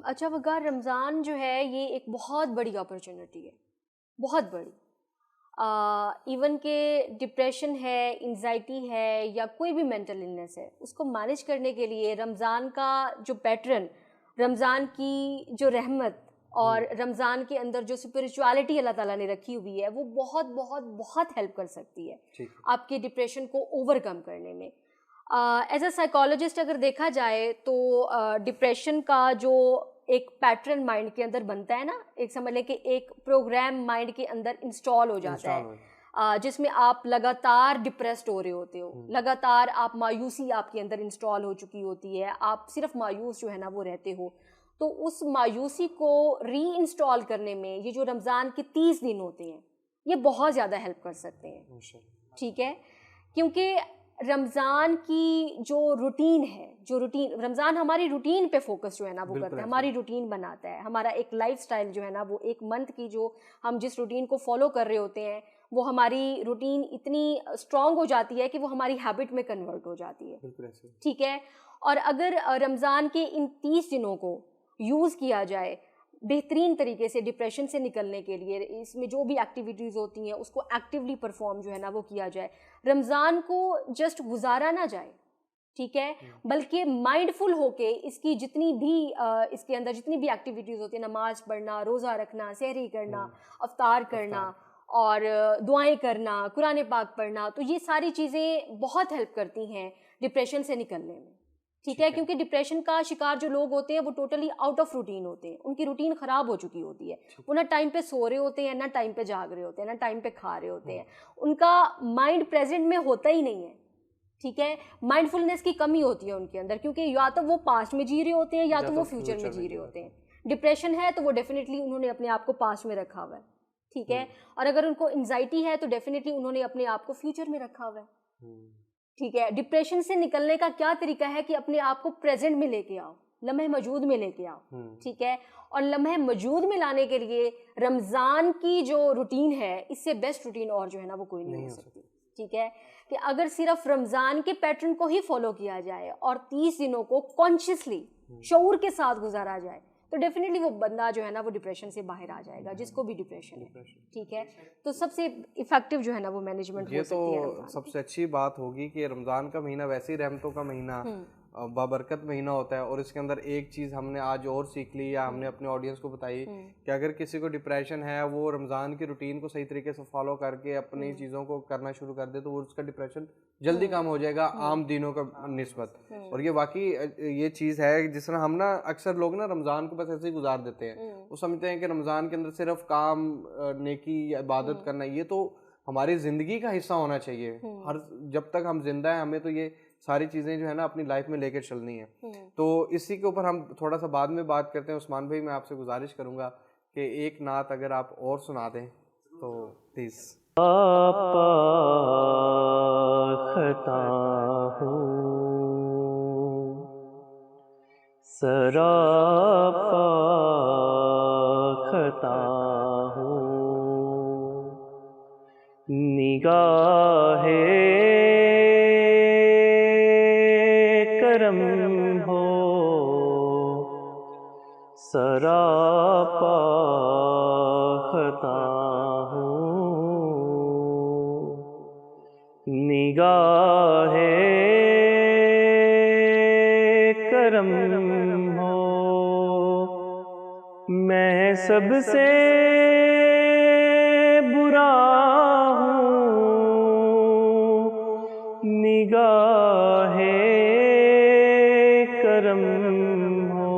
Speaker 3: अच्छा वकार, रमज़ान जो है ये एक बहुत बड़ी अपॉर्चुनिटी है, बहुत बड़ी। इवन के डिप्रेशन है, एंजाइटी है, या कोई भी मेंटल इलनेस है, उसको मैनेज करने के लिए रमज़ान का जो पैटर्न, रमज़ान की जो रहमत और रमज़ान के अंदर जो स्पिरिचुअलिटी अल्लाह ताला ने रखी हुई है, वो बहुत बहुत बहुत हेल्प कर सकती है आपके डिप्रेशन को ओवरकम करने में। एज अ साइकोलॉजिस्ट अगर देखा जाए तो डिप्रेशन का जो एक पैटर्न माइंड के अंदर बनता है ना, एक समझ लें कि एक प्रोग्राम माइंड के अंदर इंस्टॉल हो जाता है, जिसमें आप लगातार डिप्रेस्ड हो रहे होते हो, लगातार आप मायूसी आपके अंदर इंस्टॉल हो चुकी होती है, आप सिर्फ मायूस जो है ना वो रहते हो। तो उस मायूसी को री इंस्टॉल करने में ये जो रमज़ान के 30 दिन होते हैं ये बहुत ज़्यादा हेल्प कर सकते हैं। ठीक है, क्योंकि रमज़ान की जो रूटीन है, जो रूटीन रमज़ान हमारी रूटीन पे फोकस जो है ना वो करता है, हमारी रूटीन बनाता है, हमारा एक लाइफस्टाइल जो है ना वो एक मंथ की जो हम जिस रूटीन को फॉलो कर रहे होते हैं वो हमारी रूटीन इतनी स्ट्रांग हो जाती है कि वो हमारी हैबिट में कन्वर्ट हो जाती है।
Speaker 1: बिल्कुल ऐसे।
Speaker 3: ठीक है। और अगर रमज़ान के इन 30 दिनों को यूज़ किया जाए बेहतरीन तरीके से डिप्रेशन से निकलने के लिए, इसमें जो भी एक्टिविटीज़ होती हैं उसको एक्टिवली परफॉर्म जो है ना वो किया जाए, रमज़ान को जस्ट गुजारा ना जाए, ठीक है, बल्कि माइंडफुल होके इसकी जितनी भी इसके अंदर जितनी भी एक्टिविटीज़ होती है, नमाज पढ़ना, रोज़ा रखना, सहरी करना, अफ्तार करना और दुआएं करना, कुरान पाक पढ़ना, तो ये सारी चीज़ें बहुत हेल्प करती हैं डिप्रेशन से निकलने में। ठीक है, क्योंकि डिप्रेशन का शिकार जो लोग होते हैं वो टोटली आउट ऑफ रूटीन होते हैं, उनकी रूटीन ख़राब हो चुकी होती है, वो ना टाइम पे सो रहे होते हैं, ना टाइम पे जाग रहे होते हैं, ना टाइम पे खा रहे होते हैं, उनका माइंड प्रेजेंट में होता ही नहीं है। ठीक है, माइंडफुलनेस की कमी होती है उनके अंदर, क्योंकि या तो वो पास्ट में जी रहे होते हैं या तो वो फ्यूचर में जी रहे होते हैं। डिप्रेशन है तो वो डेफिनेटली उन्होंने अपने आप को पास्ट में रखा हुआ है। ठीक है, और अगर उनको एंजाइटी है तो डेफिनेटली उन्होंने अपने आप को फ्यूचर में रखा हुआ है। ठीक है, डिप्रेशन से निकलने का क्या तरीका है कि अपने आप को प्रेजेंट में लेके आओ, लम्हे मौजूद में लेके आओ। ठीक है, और लम्हे मौजूद में लाने के लिए रमज़ान की जो रूटीन है, इससे बेस्ट रूटीन और जो है ना वो कोई नहीं हो सकती। ठीक है, कि अगर सिर्फ रमज़ान के पैटर्न को ही फॉलो किया जाए और 30 दिनों को कॉन्शियसली शऊर के साथ गुजारा जाए तो डेफिनेटली वो बंदा जो है ना वो डिप्रेशन से बाहर आ जाएगा, जिसको भी डिप्रेशन है। ठीक है, तो सबसे इफेक्टिव जो है ना वो मैनेजमेंट हो सकती है।
Speaker 1: तो सबसे अच्छी बात होगी कि रमज़ान का महीना वैसे ही रहमतों का महीना, बाबरकत महीना होता है, और इसके अंदर एक चीज़ हमने आज और सीख ली या हमने अपने ऑडियंस को बताई कि अगर किसी को डिप्रेशन है, वो रमज़ान की रूटीन को सही तरीके से फॉलो करके अपनी चीज़ों को करना शुरू कर दे तो वो उसका डिप्रेशन जल्दी कम हो जाएगा आम दिनों का निस्बत। और ये वाकई ये चीज़ है जिस तरह हम ना अक्सर लोग ना रमज़ान को बस ऐसे ही गुजार देते हैं, वो समझते हैं कि रमज़ान के अंदर सिर्फ काम, नेकी, इबादत करना ये तो हमारी ज़िंदगी का हिस्सा होना चाहिए। हर जब तक हम जिंदा हैं हमें तो ये सारी चीज़ें जो है ना अपनी लाइफ में लेकर चलनी है। तो इसी के ऊपर हम थोड़ा सा बाद में बात करते हैं। उस्मान भाई, मैं आपसे गुजारिश करूँगा कि एक नात अगर आप और सुना दें तो प्लीज़।
Speaker 2: खता हूँ सरापा खता हूँ, निगाहे करम हो सरापा खता हूँ, निगाहे करम हो। मैं सबसे बुरा हूँ, निगाहे करम हो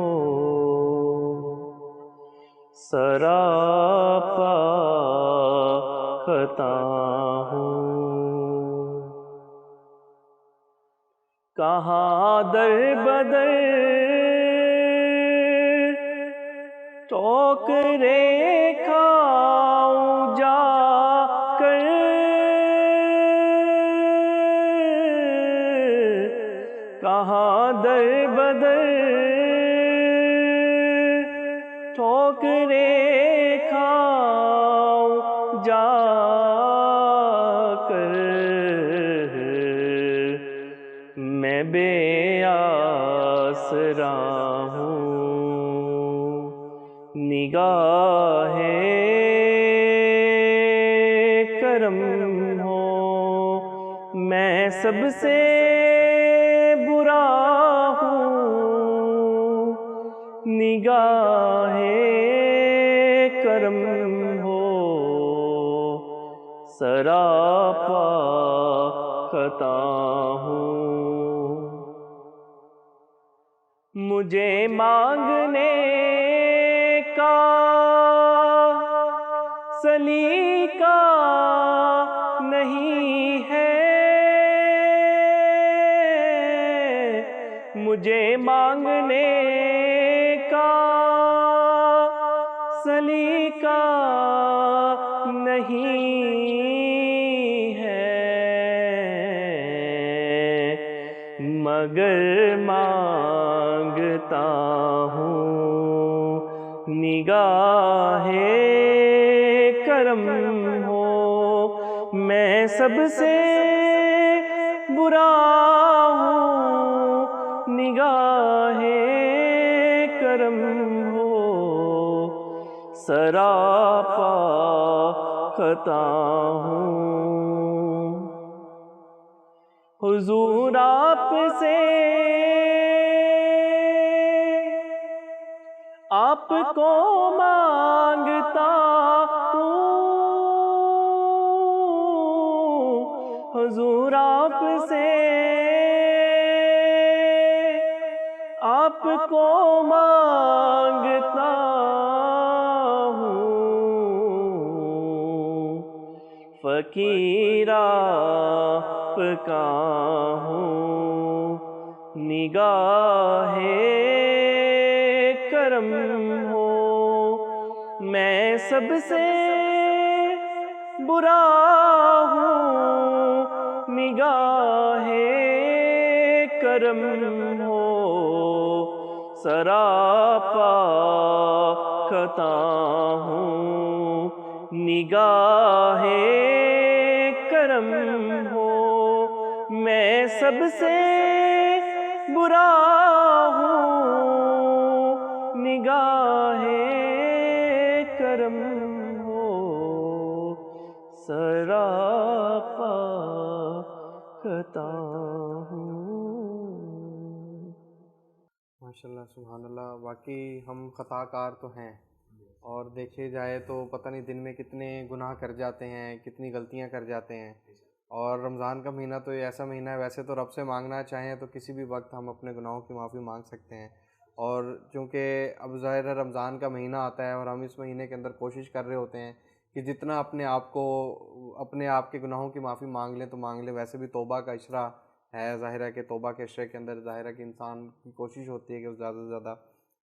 Speaker 2: सरापा खता हूँ। कहाँ दर बदर ठोकरे खाऊं जाकर, कहाँ दर बदर ठोकरे खाऊं जाकर, मैं बेआसरा हूँ, निगाहे करम हो। मैं सबसे बुरा हूँ, निगाहे करम हो सरापा खता हूँ। मुझे मांगने का सलीका नहीं है, मुझे मांगने का सलीका नहीं है, मगर मांगता हूँ निगाहे करम हो। सबसे बुरा हूँ, निगाहे करम हो, सरापा खता हूँ। हुजूर आपसे आपको मांगता हूँ, हुजूर आपसे आपको मांगता हूँ। फकीर आपका हूँ, निगाहे करम हो, मैं सबसे बुरा हूँ, निगाहे करम हो, सरापा खता हूँ, निगाहे करम हो, मैं सबसे बुरा हूँ, निगाहे करम हो, सरापा खता हूँ।
Speaker 1: माशाल्लाह सुभान अल्लाह। वाकई हम ख़ताकार तो हैं, और देखे जाए तो पता नहीं दिन में कितने गुनाह कर जाते हैं, कितनी गलतियां कर जाते हैं। और रमज़ान का महीना तो ये ऐसा महीना है, वैसे तो रब से मांगना चाहें तो किसी भी वक्त हम अपने गुनाहों की माफ़ी मांग सकते हैं। और चूँकि अब ज़ाहिर है रमज़ान का महीना आता है और हम इस महीने के अंदर कोशिश कर रहे होते हैं कि जितना अपने आप के गुनाहों की माफ़ी मांग लें तो मांग लें। वैसे भी तौबा का इशरा है, ज़ाहिर है कि तौबा के इशरे के अंदर ज़ाहिर है कि इंसान की कोशिश होती है कि वो ज़्यादा से ज़्यादा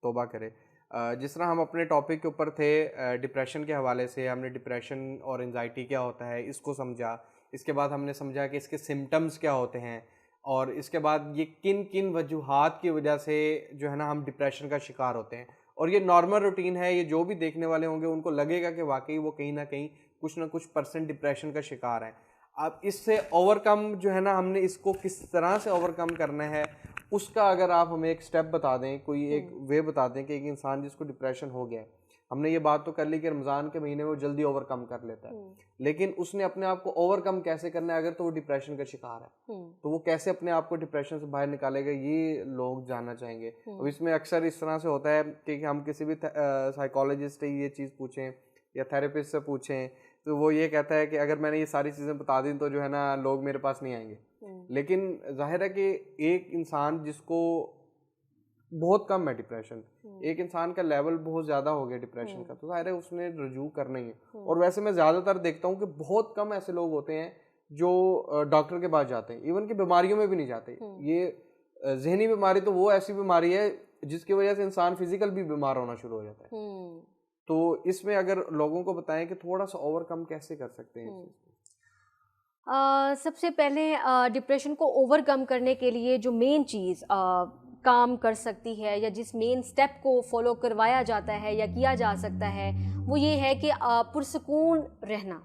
Speaker 1: तौबा करे। जिस तरह हम अपने टॉपिक के ऊपर थे डिप्रेशन के हवाले से, हमने डिप्रेशन और एंजाइटी क्या होता है इसको समझा। इसके बाद हमने समझा कि इसके सिम्टम्स क्या होते हैं, और इसके बाद ये किन किन वजूहात की वजह से जो है ना हम डिप्रेशन का शिकार होते हैं। और ये नॉर्मल रूटीन है, ये जो भी देखने वाले होंगे उनको लगेगा कि वाकई वो कहीं ना कहीं कुछ ना कुछ % डिप्रेशन का शिकार है। अब इससे ओवरकम जो है ना, हमने इसको किस तरह से ओवरकम करना है उसका अगर आप हमें एक स्टेप बता दें, कोई एक वे बता दें कि एक इंसान जिसको डिप्रेशन हो गया है, हमने ये बात तो कर ली कि रमज़ान के महीने में वो जल्दी ओवरकम कर लेता है, लेकिन उसने अपने आप को ओवरकम कैसे करना है अगर तो वो डिप्रेशन का शिकार है, तो वो कैसे अपने आप को डिप्रेशन से बाहर निकालेगा, ये लोग जानना चाहेंगे। अब इसमें अक्सर इस तरह से होता है कि हम किसी भी साइकोलॉजिस्ट से ये चीज़ पूछें या थेरेपिस्ट से पूछें तो वो ये कहता है कि अगर मैंने ये सारी चीज़ें बता दी तो जो है ना लोग मेरे पास नहीं आएंगे। लेकिन जाहिर है कि एक इंसान जिसको बहुत कम है डिप्रेशन, एक इंसान का लेवल बहुत ज़्यादा हो गया डिप्रेशन का, तो जाहिर है उसने रुजू करना ही है। और वैसे मैं ज़्यादातर देखता हूँ कि बहुत कम ऐसे लोग होते हैं जो डॉक्टर के पास जाते हैं, इवन कि बीमारियों में भी नहीं जाते। ये जहनी बीमारी तो वो ऐसी बीमारी है जिसकी वजह से इंसान फिजिकल भी बीमार होना शुरू हो जाता है। तो इसमें अगर लोगों को बताएं कि थोड़ा सा ओवरकम कैसे कर सकते हैं।
Speaker 3: सबसे पहले डिप्रेशन को ओवरकम करने के लिए जो मेन चीज़ काम कर सकती है या जिस मेन स्टेप को फॉलो करवाया जाता है या किया जा सकता है वो ये है कि पुरसकून रहना।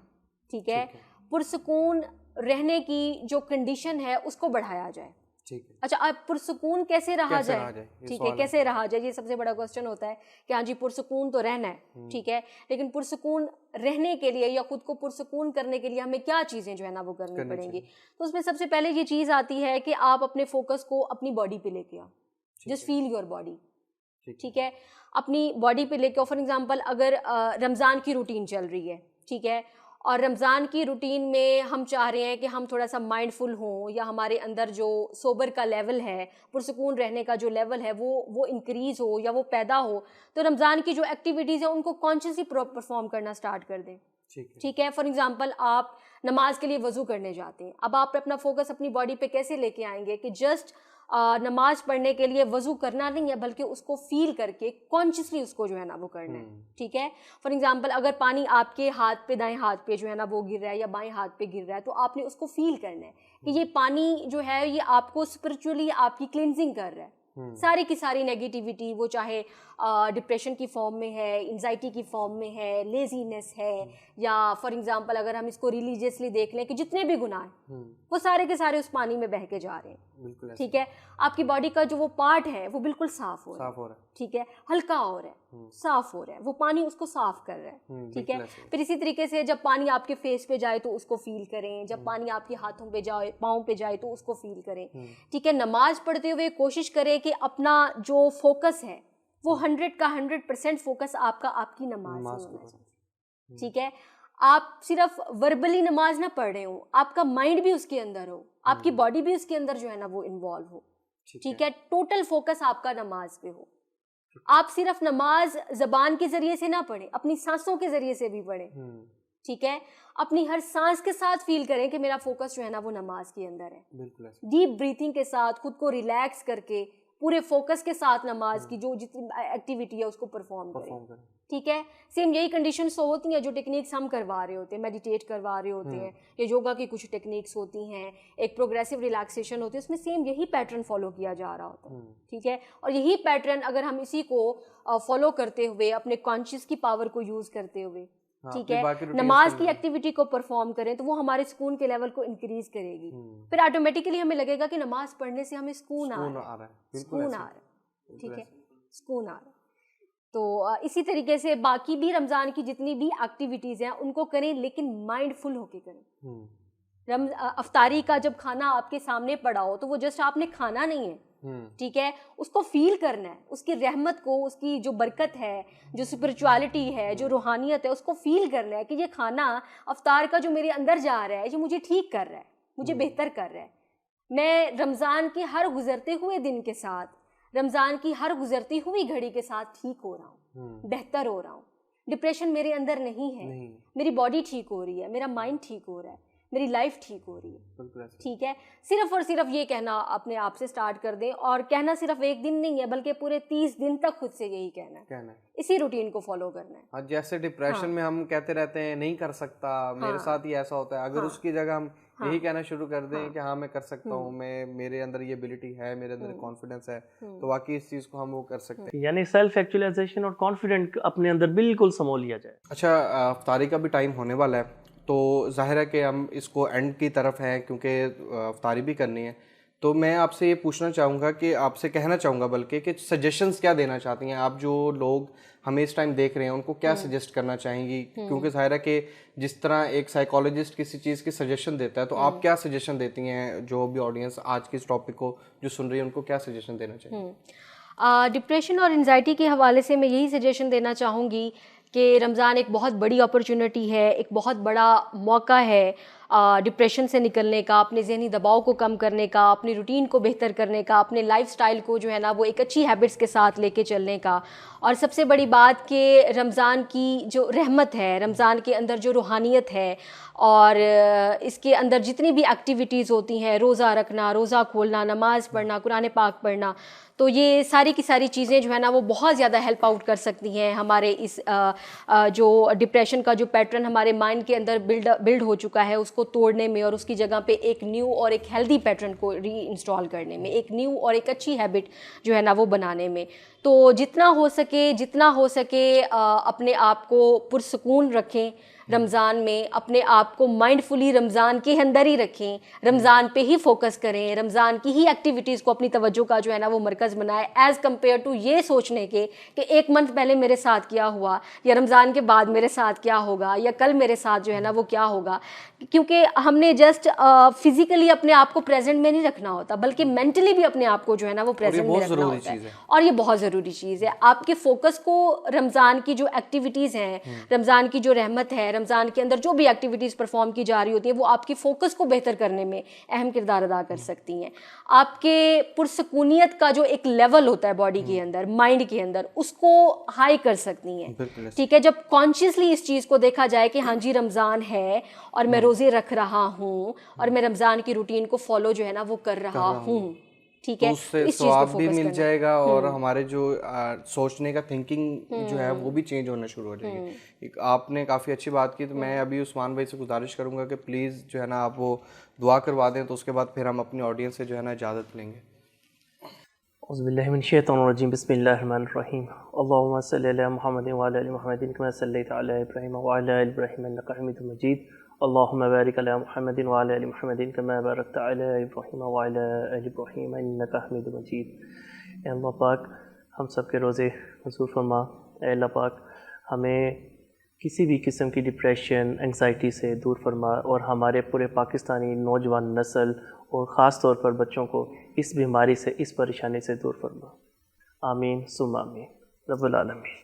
Speaker 3: ठीक है, पुरसकून रहने की जो कंडीशन है उसको बढ़ाया जाए।
Speaker 1: ठीक है।
Speaker 3: अच्छा, अब पुरसकून कैसे रहा जाए? ठीक है, कैसे रहा जाए, ये सबसे बड़ा क्वेश्चन होता है कि हाँ जी पुरसकून तो रहना है, ठीक है, लेकिन पुरसकून रहने के लिए या खुद को पुरसकून करने के लिए हमें क्या चीज़ें जो है ना वो करनी पड़ेंगी। तो उसमें सबसे पहले ये चीज़ आती है कि आप अपने फोकस को अपनी बॉडी पे लेके आओ। Just feel your body. ठीक है, अपनी बॉडी पे लेके आओ। फॉर एग्जाम्पल अगर रमज़ान की रूटीन चल रही है, ठीक है, और रमज़ान की रूटीन में हम चाह रहे हैं कि हम थोड़ा सा माइंडफुल हों या हमारे अंदर जो सोबर का लेवल है, पुरसकून रहने का जो लेवल है वो इंक्रीज़ हो या वो पैदा हो, तो रमज़ान की जो एक्टिविटीज़ है उनको कॉन्शियसली परफॉर्म करना स्टार्ट कर दें। ठीक है, फॉर एग्जांपल आप नमाज के लिए वज़ू करने जाते हैं, अब आप अपना फोकस अपनी बॉडी पे कैसे लेके आएंगे कि जस्ट नमाज पढ़ने के लिए वज़ू करना नहीं है बल्कि उसको फील करके कॉन्शियसली उसको जो है ना वो करना है। ठीक है, फॉर एग्जांपल अगर पानी आपके हाथ पे, दाएं हाथ पे जो है ना वो गिर रहा है या बाएं हाथ पे गिर रहा है, तो आपने उसको फील करना है कि ये पानी जो है ये आपको स्पिरिचुअली आपकी क्लिनजिंग कर रहा है। सारी की सारी नेगेटिविटी, वो चाहे डिप्रेशन की फॉर्म में है, एंजाइटी की फॉर्म में है, लेजीनेस है, या फॉर एग्जांपल अगर हम इसको रिलीजियसली देख लें कि जितने भी गुनाह हैं वो सारे के सारे उस पानी में बह के जा रहे हैं। ठीक है, आपकी बॉडी का जो वो पार्ट है वो बिल्कुल साफ हो रहा है, ठीक है, हल्का हो रहा है, साफ हो रहा है, वो पानी उसको साफ कर रहा है। ठीक है, फिर इसी तरीके से जब पानी आपके फेस पे जाए तो उसको फील करें, जब पानी आपके हाथों पे जाए, पाँव पे जाए तो उसको फील करें। ठीक है, नमाज पढ़ते हुए कोशिश करें कि अपना जो फोकस है वो 100 का 100% फोकस आपका आपकी नमाज में होना चाहिए। ठीक है, आप सिर्फ वर्बली नमाज ना पढ़ रहे हो, आपका माइंड भी उसके अंदर हो, आपकी बॉडी भी उसके अंदर जो है ना वो इन्वॉल्व हो। ठीक है, टोटल फोकस आपका नमाज पे हो। आप सिर्फ नमाज जबान के जरिए से ना पढ़ें, अपनी सांसों के जरिए से भी पढ़ें। ठीक है, अपनी हर सांस के साथ फील करें कि मेरा फोकस जो है ना वो नमाज के अंदर है। डीप ब्रीथिंग के साथ खुद को रिलैक्स करके पूरे फोकस के साथ नमाज की जो जितनी एक्टिविटी है उसको परफॉर्म करें। ठीक है, सेम यही कंडीशंस होती हैं जो टेक्निक्स हम करवा रहे होते हैं, मेडिटेट करवा रहे होते हैं, या योगा की कुछ टेक्निक्स होती हैं, एक प्रोग्रेसिव रिलैक्सेशन होती है, उसमें सेम यही पैटर्न फॉलो किया जा रहा होता है। ठीक है, और यही पैटर्न अगर हम इसी को फॉलो करते हुए अपने कॉन्शियस की पावर को यूज करते हुए ठीक है नमाज की एक्टिविटी को परफॉर्म करें तो वो हमारे सुकून के लेवल को इंक्रीज करेगी। फिर ऑटोमेटिकली हमें लगेगा कि नमाज पढ़ने से हमें सुकून आ रहा है, सुकून आ रहा है। ठीक है, सुकून आ रहा है। तो इसी तरीके से बाकी भी रमज़ान की जितनी भी एक्टिविटीज़ हैं उनको करें, लेकिन माइंडफुल होके करें। अफ्तारी का जब खाना आपके सामने पड़ा हो तो वो जस्ट आपने खाना नहीं है, ठीक है, उसको फील करना है, उसकी रहमत को, उसकी जो बरकत है, जो स्पिरिचुअलिटी है, जो रूहानियत है, उसको फील करना है कि ये खाना अफ्तार का जो मेरे अंदर जा रहा है ये मुझे ठीक कर रहा है, मुझे बेहतर कर रहा है। मैं रमज़ान के हर गुजरते हुए दिन के साथ, रमज़ान की हर गुजरती हुई घड़ी के साथ ठीक हो रहा हूँ, बेहतर हो रहा हूँ। डिप्रेशन मेरे अंदर नहीं है, मेरी बॉडी ठीक हो रही है, मेरा माइंड ठीक हो रहा है, मेरी लाइफ ठीक हो रही है। ठीक है, सिर्फ और सिर्फ ये कहना अपने आप से स्टार्ट कर दें, और कहना सिर्फ एक दिन नहीं है बल्कि पूरे 30 दिन तक खुद से यही कहना है, इसी रूटीन को फॉलो करना है।
Speaker 1: हाँ, जैसे डिप्रेशन में हम कहते रहते हैं नहीं कर सकता, मेरे साथ ही ऐसा होता है, अगर उसकी जगह हम यही कहना शुरू कर दें कि हाँ मैं कर सकता हूँ, मैं मेरे अंदर ये एबिलिटी है, मेरे अंदर कॉन्फिडेंस है, तो वाकई इस चीज़ को हम वो कर सकते हैं।
Speaker 2: यानी सेल्फ एक्चुअलाइजेशन और कॉन्फिडेंट अपने अंदर बिल्कुल समो लिया जाए।
Speaker 1: अच्छा, अफ्तारी का भी टाइम होने वाला है, तो जाहिर है कि हम इसको एंड की तरफ हैं क्योंकि अफ्तारी भी करनी है। तो मैं आपसे ये पूछना चाहूँगा कि आपसे कहना चाहूँगा बल्कि कि सजेशंस क्या देना चाहती हैं आप, जो लोग हमें इस टाइम देख रहे हैं उनको क्या सजेस्ट करना चाहेंगी? क्योंकि जाहिर है कि जिस तरह एक साइकोलॉजिस्ट किसी चीज़ की सजेशन देता है, तो आप क्या सजेशन देती हैं जो भी ऑडियंस आज के इस टॉपिक को जो सुन रही है उनको क्या सजेशन देना चाहिए?
Speaker 3: डिप्रेशन और एंजाइटी के हवाले से मैं यही सजेशन देना चाहूँगी कि रमज़ान एक बहुत बड़ी अपॉर्चुनिटी है, एक बहुत बड़ा मौका है डिप्रेशन से निकलने का, अपने ज़हनी दबाव को कम करने का, अपनी रूटीन को बेहतर करने का, अपने लाइफस्टाइल को जो है ना वो एक अच्छी हैबिट्स के साथ लेके चलने का। और सबसे बड़ी बात कि रमज़ान की जो रहमत है, रमज़ान के अंदर जो रूहानियत है, और इसके अंदर जितनी भी एक्टिविटीज़ होती हैं, रोज़ा रखना, रोज़ा खोलना, नमाज़ पढ़ना, कुरान पाक पढ़ना, तो ये सारी की सारी चीज़ें जो है ना वो बहुत ज़्यादा हेल्प आउट कर सकती हैं हमारे इस जो डिप्रेशन का जो पैटर्न हमारे माइंड के अंदर बिल्ड हो चुका है उसको तोड़ने में, और उसकी जगह पे एक न्यू और एक हेल्दी पैटर्न को री इंस्टॉल करने में, एक न्यू और एक अच्छी हैबिट जो है ना वो बनाने में। तो जितना हो सके अपने आप को पुरसुकून रखें रमज़ान में, अपने आप को माइंडफुली रमज़ान के अंदर ही रखें, रमज़ान पे ही फोकस करें, रमज़ान की ही एक्टिविटीज़ को अपनी तवज्जो का जो है ना वो मरकज़ बनाए, एज़ कम्पेयर टू ये सोचने के कि एक मंथ पहले मेरे साथ क्या हुआ, या रमज़ान के बाद मेरे साथ क्या होगा, या कल मेरे साथ जो है ना वो क्या होगा। क्योंकि हमने जस्ट फिज़िकली अपने आप को प्रेजेंट में नहीं रखना होता, बल्कि मेंटली भी अपने आप को जो है ना वो प्रेजेंट में रखना होता है, और ये बहुत ज़रूरी चीज़ है। आपके फोकस को रमज़ान की जो एक्टिविटीज़ हैं, रमज़ान की जो रहमत है, रमज़ान के अंदर जो भी एक्टिविटीज़ परफॉर्म की जा रही होती है, वो आपकी फ़ोकस को बेहतर करने में अहम किरदार अदा कर सकती हैं। आपके पुरसुकूनियत का जो एक लेवल होता है बॉडी के अंदर, माइंड के अंदर, उसको हाई कर सकती हैं। ठीक है, जब कॉन्शियसली इस चीज़ को देखा जाए कि हाँ जी रमज़ान है और मैं रोज़े रख रहा हूँ और मैं रमज़ान की रूटीन को फॉलो जो है ना वो कर रहा हूँ, ठीक है,
Speaker 1: तो उससे स्वाब भी मिल जाएगा और हमारे जो सोचने का थिंकिंग जो है वो भी चेंज होना शुरू हो जाएगी। आपने काफ़ी अच्छी बात की, तो मैं अभी उस्मान भाई से गुजारिश करूंगा कि प्लीज़ जो है ना आप वो दुआ करवा दें, तो उसके बाद फिर हम अपनी ऑडियंस से जो है ना इजाज़त लेंगे।
Speaker 2: औज़ुबिल्लाहिमिनश्शैतानिर्रजीम बिस्मिल्लाहिर्रहमानिर्रहीम अल्लाहुम्मा सल्लि अला मुहम्मदिन व अला आलि मुहम्मदिन कमा सल्लैता अला इब्राहीम व अला आलि इब्राहीम इन्नका हमीदुम मजीद अल्लाहुम्मा बारिक अला मुहम्मदिन व अला आलि मुहम्मदिन कमा बारकता अला इब्राहीम व अला आलि इब्राहीम इन्नका हमीदुम मजीद। ए अल्लाह पाक हम सब के रोज़े मंसूर फरमा। ए अल्लाह पाक हमें किसी भी किस्म की डिप्रेशन एंग्जाइटी से दूर फरमा और हमारे पूरे पाकिस्तानी नौजवान नस्ल और ख़ास तौर पर बच्चों को इस बीमारी से, इस परेशानी से दूर फरमा। आमीन सुम्मा आमीन रब्बुल आलमीन।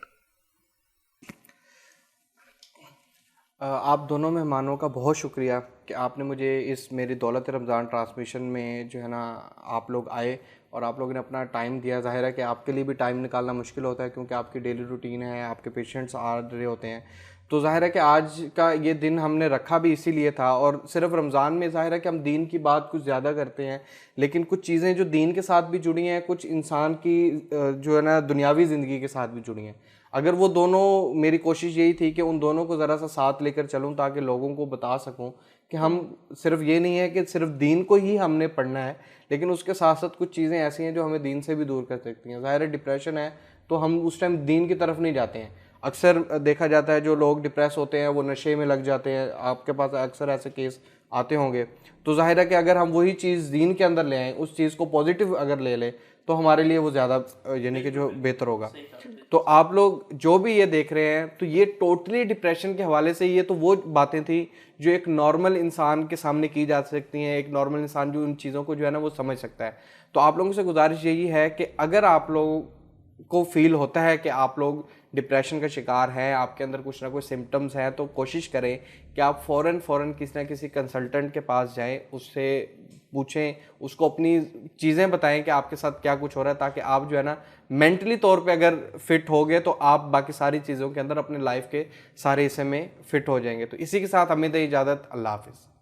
Speaker 1: आप दोनों मेहमानों का बहुत शुक्रिया कि आपने मुझे इस मेरी दौलत रमज़ान ट्रांसमिशन में जो है ना आप लोग आए और आप लोगों ने अपना टाइम दिया। ज़ाहिर है कि आपके लिए भी टाइम निकालना मुश्किल होता है क्योंकि आपकी डेली रूटीन है, आपके पेशेंट्स आ रहे होते हैं। तो ज़ाहिर है कि आज का ये दिन हमने रखा भी इसीलिए था। और सिर्फ रमज़ान में ज़ाहिर है कि हम दीन की बात कुछ ज़्यादा करते हैं, लेकिन कुछ चीज़ें जो दीन के साथ भी जुड़ी हैं, कुछ इंसान की जो है ना दुनियावी ज़िंदगी के साथ भी जुड़ी हैं। अगर वो दोनों, मेरी कोशिश यही थी कि उन दोनों को ज़रा सा साथ लेकर चलूं ताकि लोगों को बता सकूं कि हम सिर्फ ये नहीं है कि सिर्फ दीन को ही हमने पढ़ना है, लेकिन उसके साथ साथ कुछ चीज़ें ऐसी हैं जो हमें दीन से भी दूर कर सकती हैं। ज़ाहिर है डिप्रेशन है तो हम उस टाइम दीन की तरफ नहीं जाते हैं। अक्सर देखा जाता है जो लोग डिप्रेस होते हैं वो नशे में लग जाते हैं। आपके पास अक्सर ऐसे केस आते होंगे। तो ज़ाहिर है कि अगर हम वही चीज़ दीन के अंदर ले आएँ, उस चीज़ को पॉजिटिव अगर ले लें तो हमारे लिए वो ज़्यादा यानी कि जो बेहतर होगा। तो आप लोग जो भी ये देख रहे हैं तो ये टोटली डिप्रेशन के हवाले से, ये तो वो बातें थी जो एक नॉर्मल इंसान के सामने की जा सकती हैं। एक नॉर्मल इंसान जो उन चीज़ों को जो है ना वो समझ सकता है। तो आप लोगों से गुजारिश यही है कि अगर आप लोगों को फील होता है कि आप लोग डिप्रेशन का शिकार हैं, आपके अंदर कुछ ना कुछ सिम्टम्स हैं, तो कोशिश करें कि आप फ़ौरन किसी ना किसी कंसल्टेंट के पास जाएं, उससे पूछें, उसको अपनी चीज़ें बताएं कि आपके साथ क्या कुछ हो रहा है, ताकि आप जो है ना मेंटली तौर पे अगर फिट हो गए तो आप बाकी सारी चीज़ों के अंदर अपने लाइफ के सारे हिस्से में फिट हो जाएंगे। तो इसी के साथ हमें दे इजाज़त। अल्लाह हाफिज़।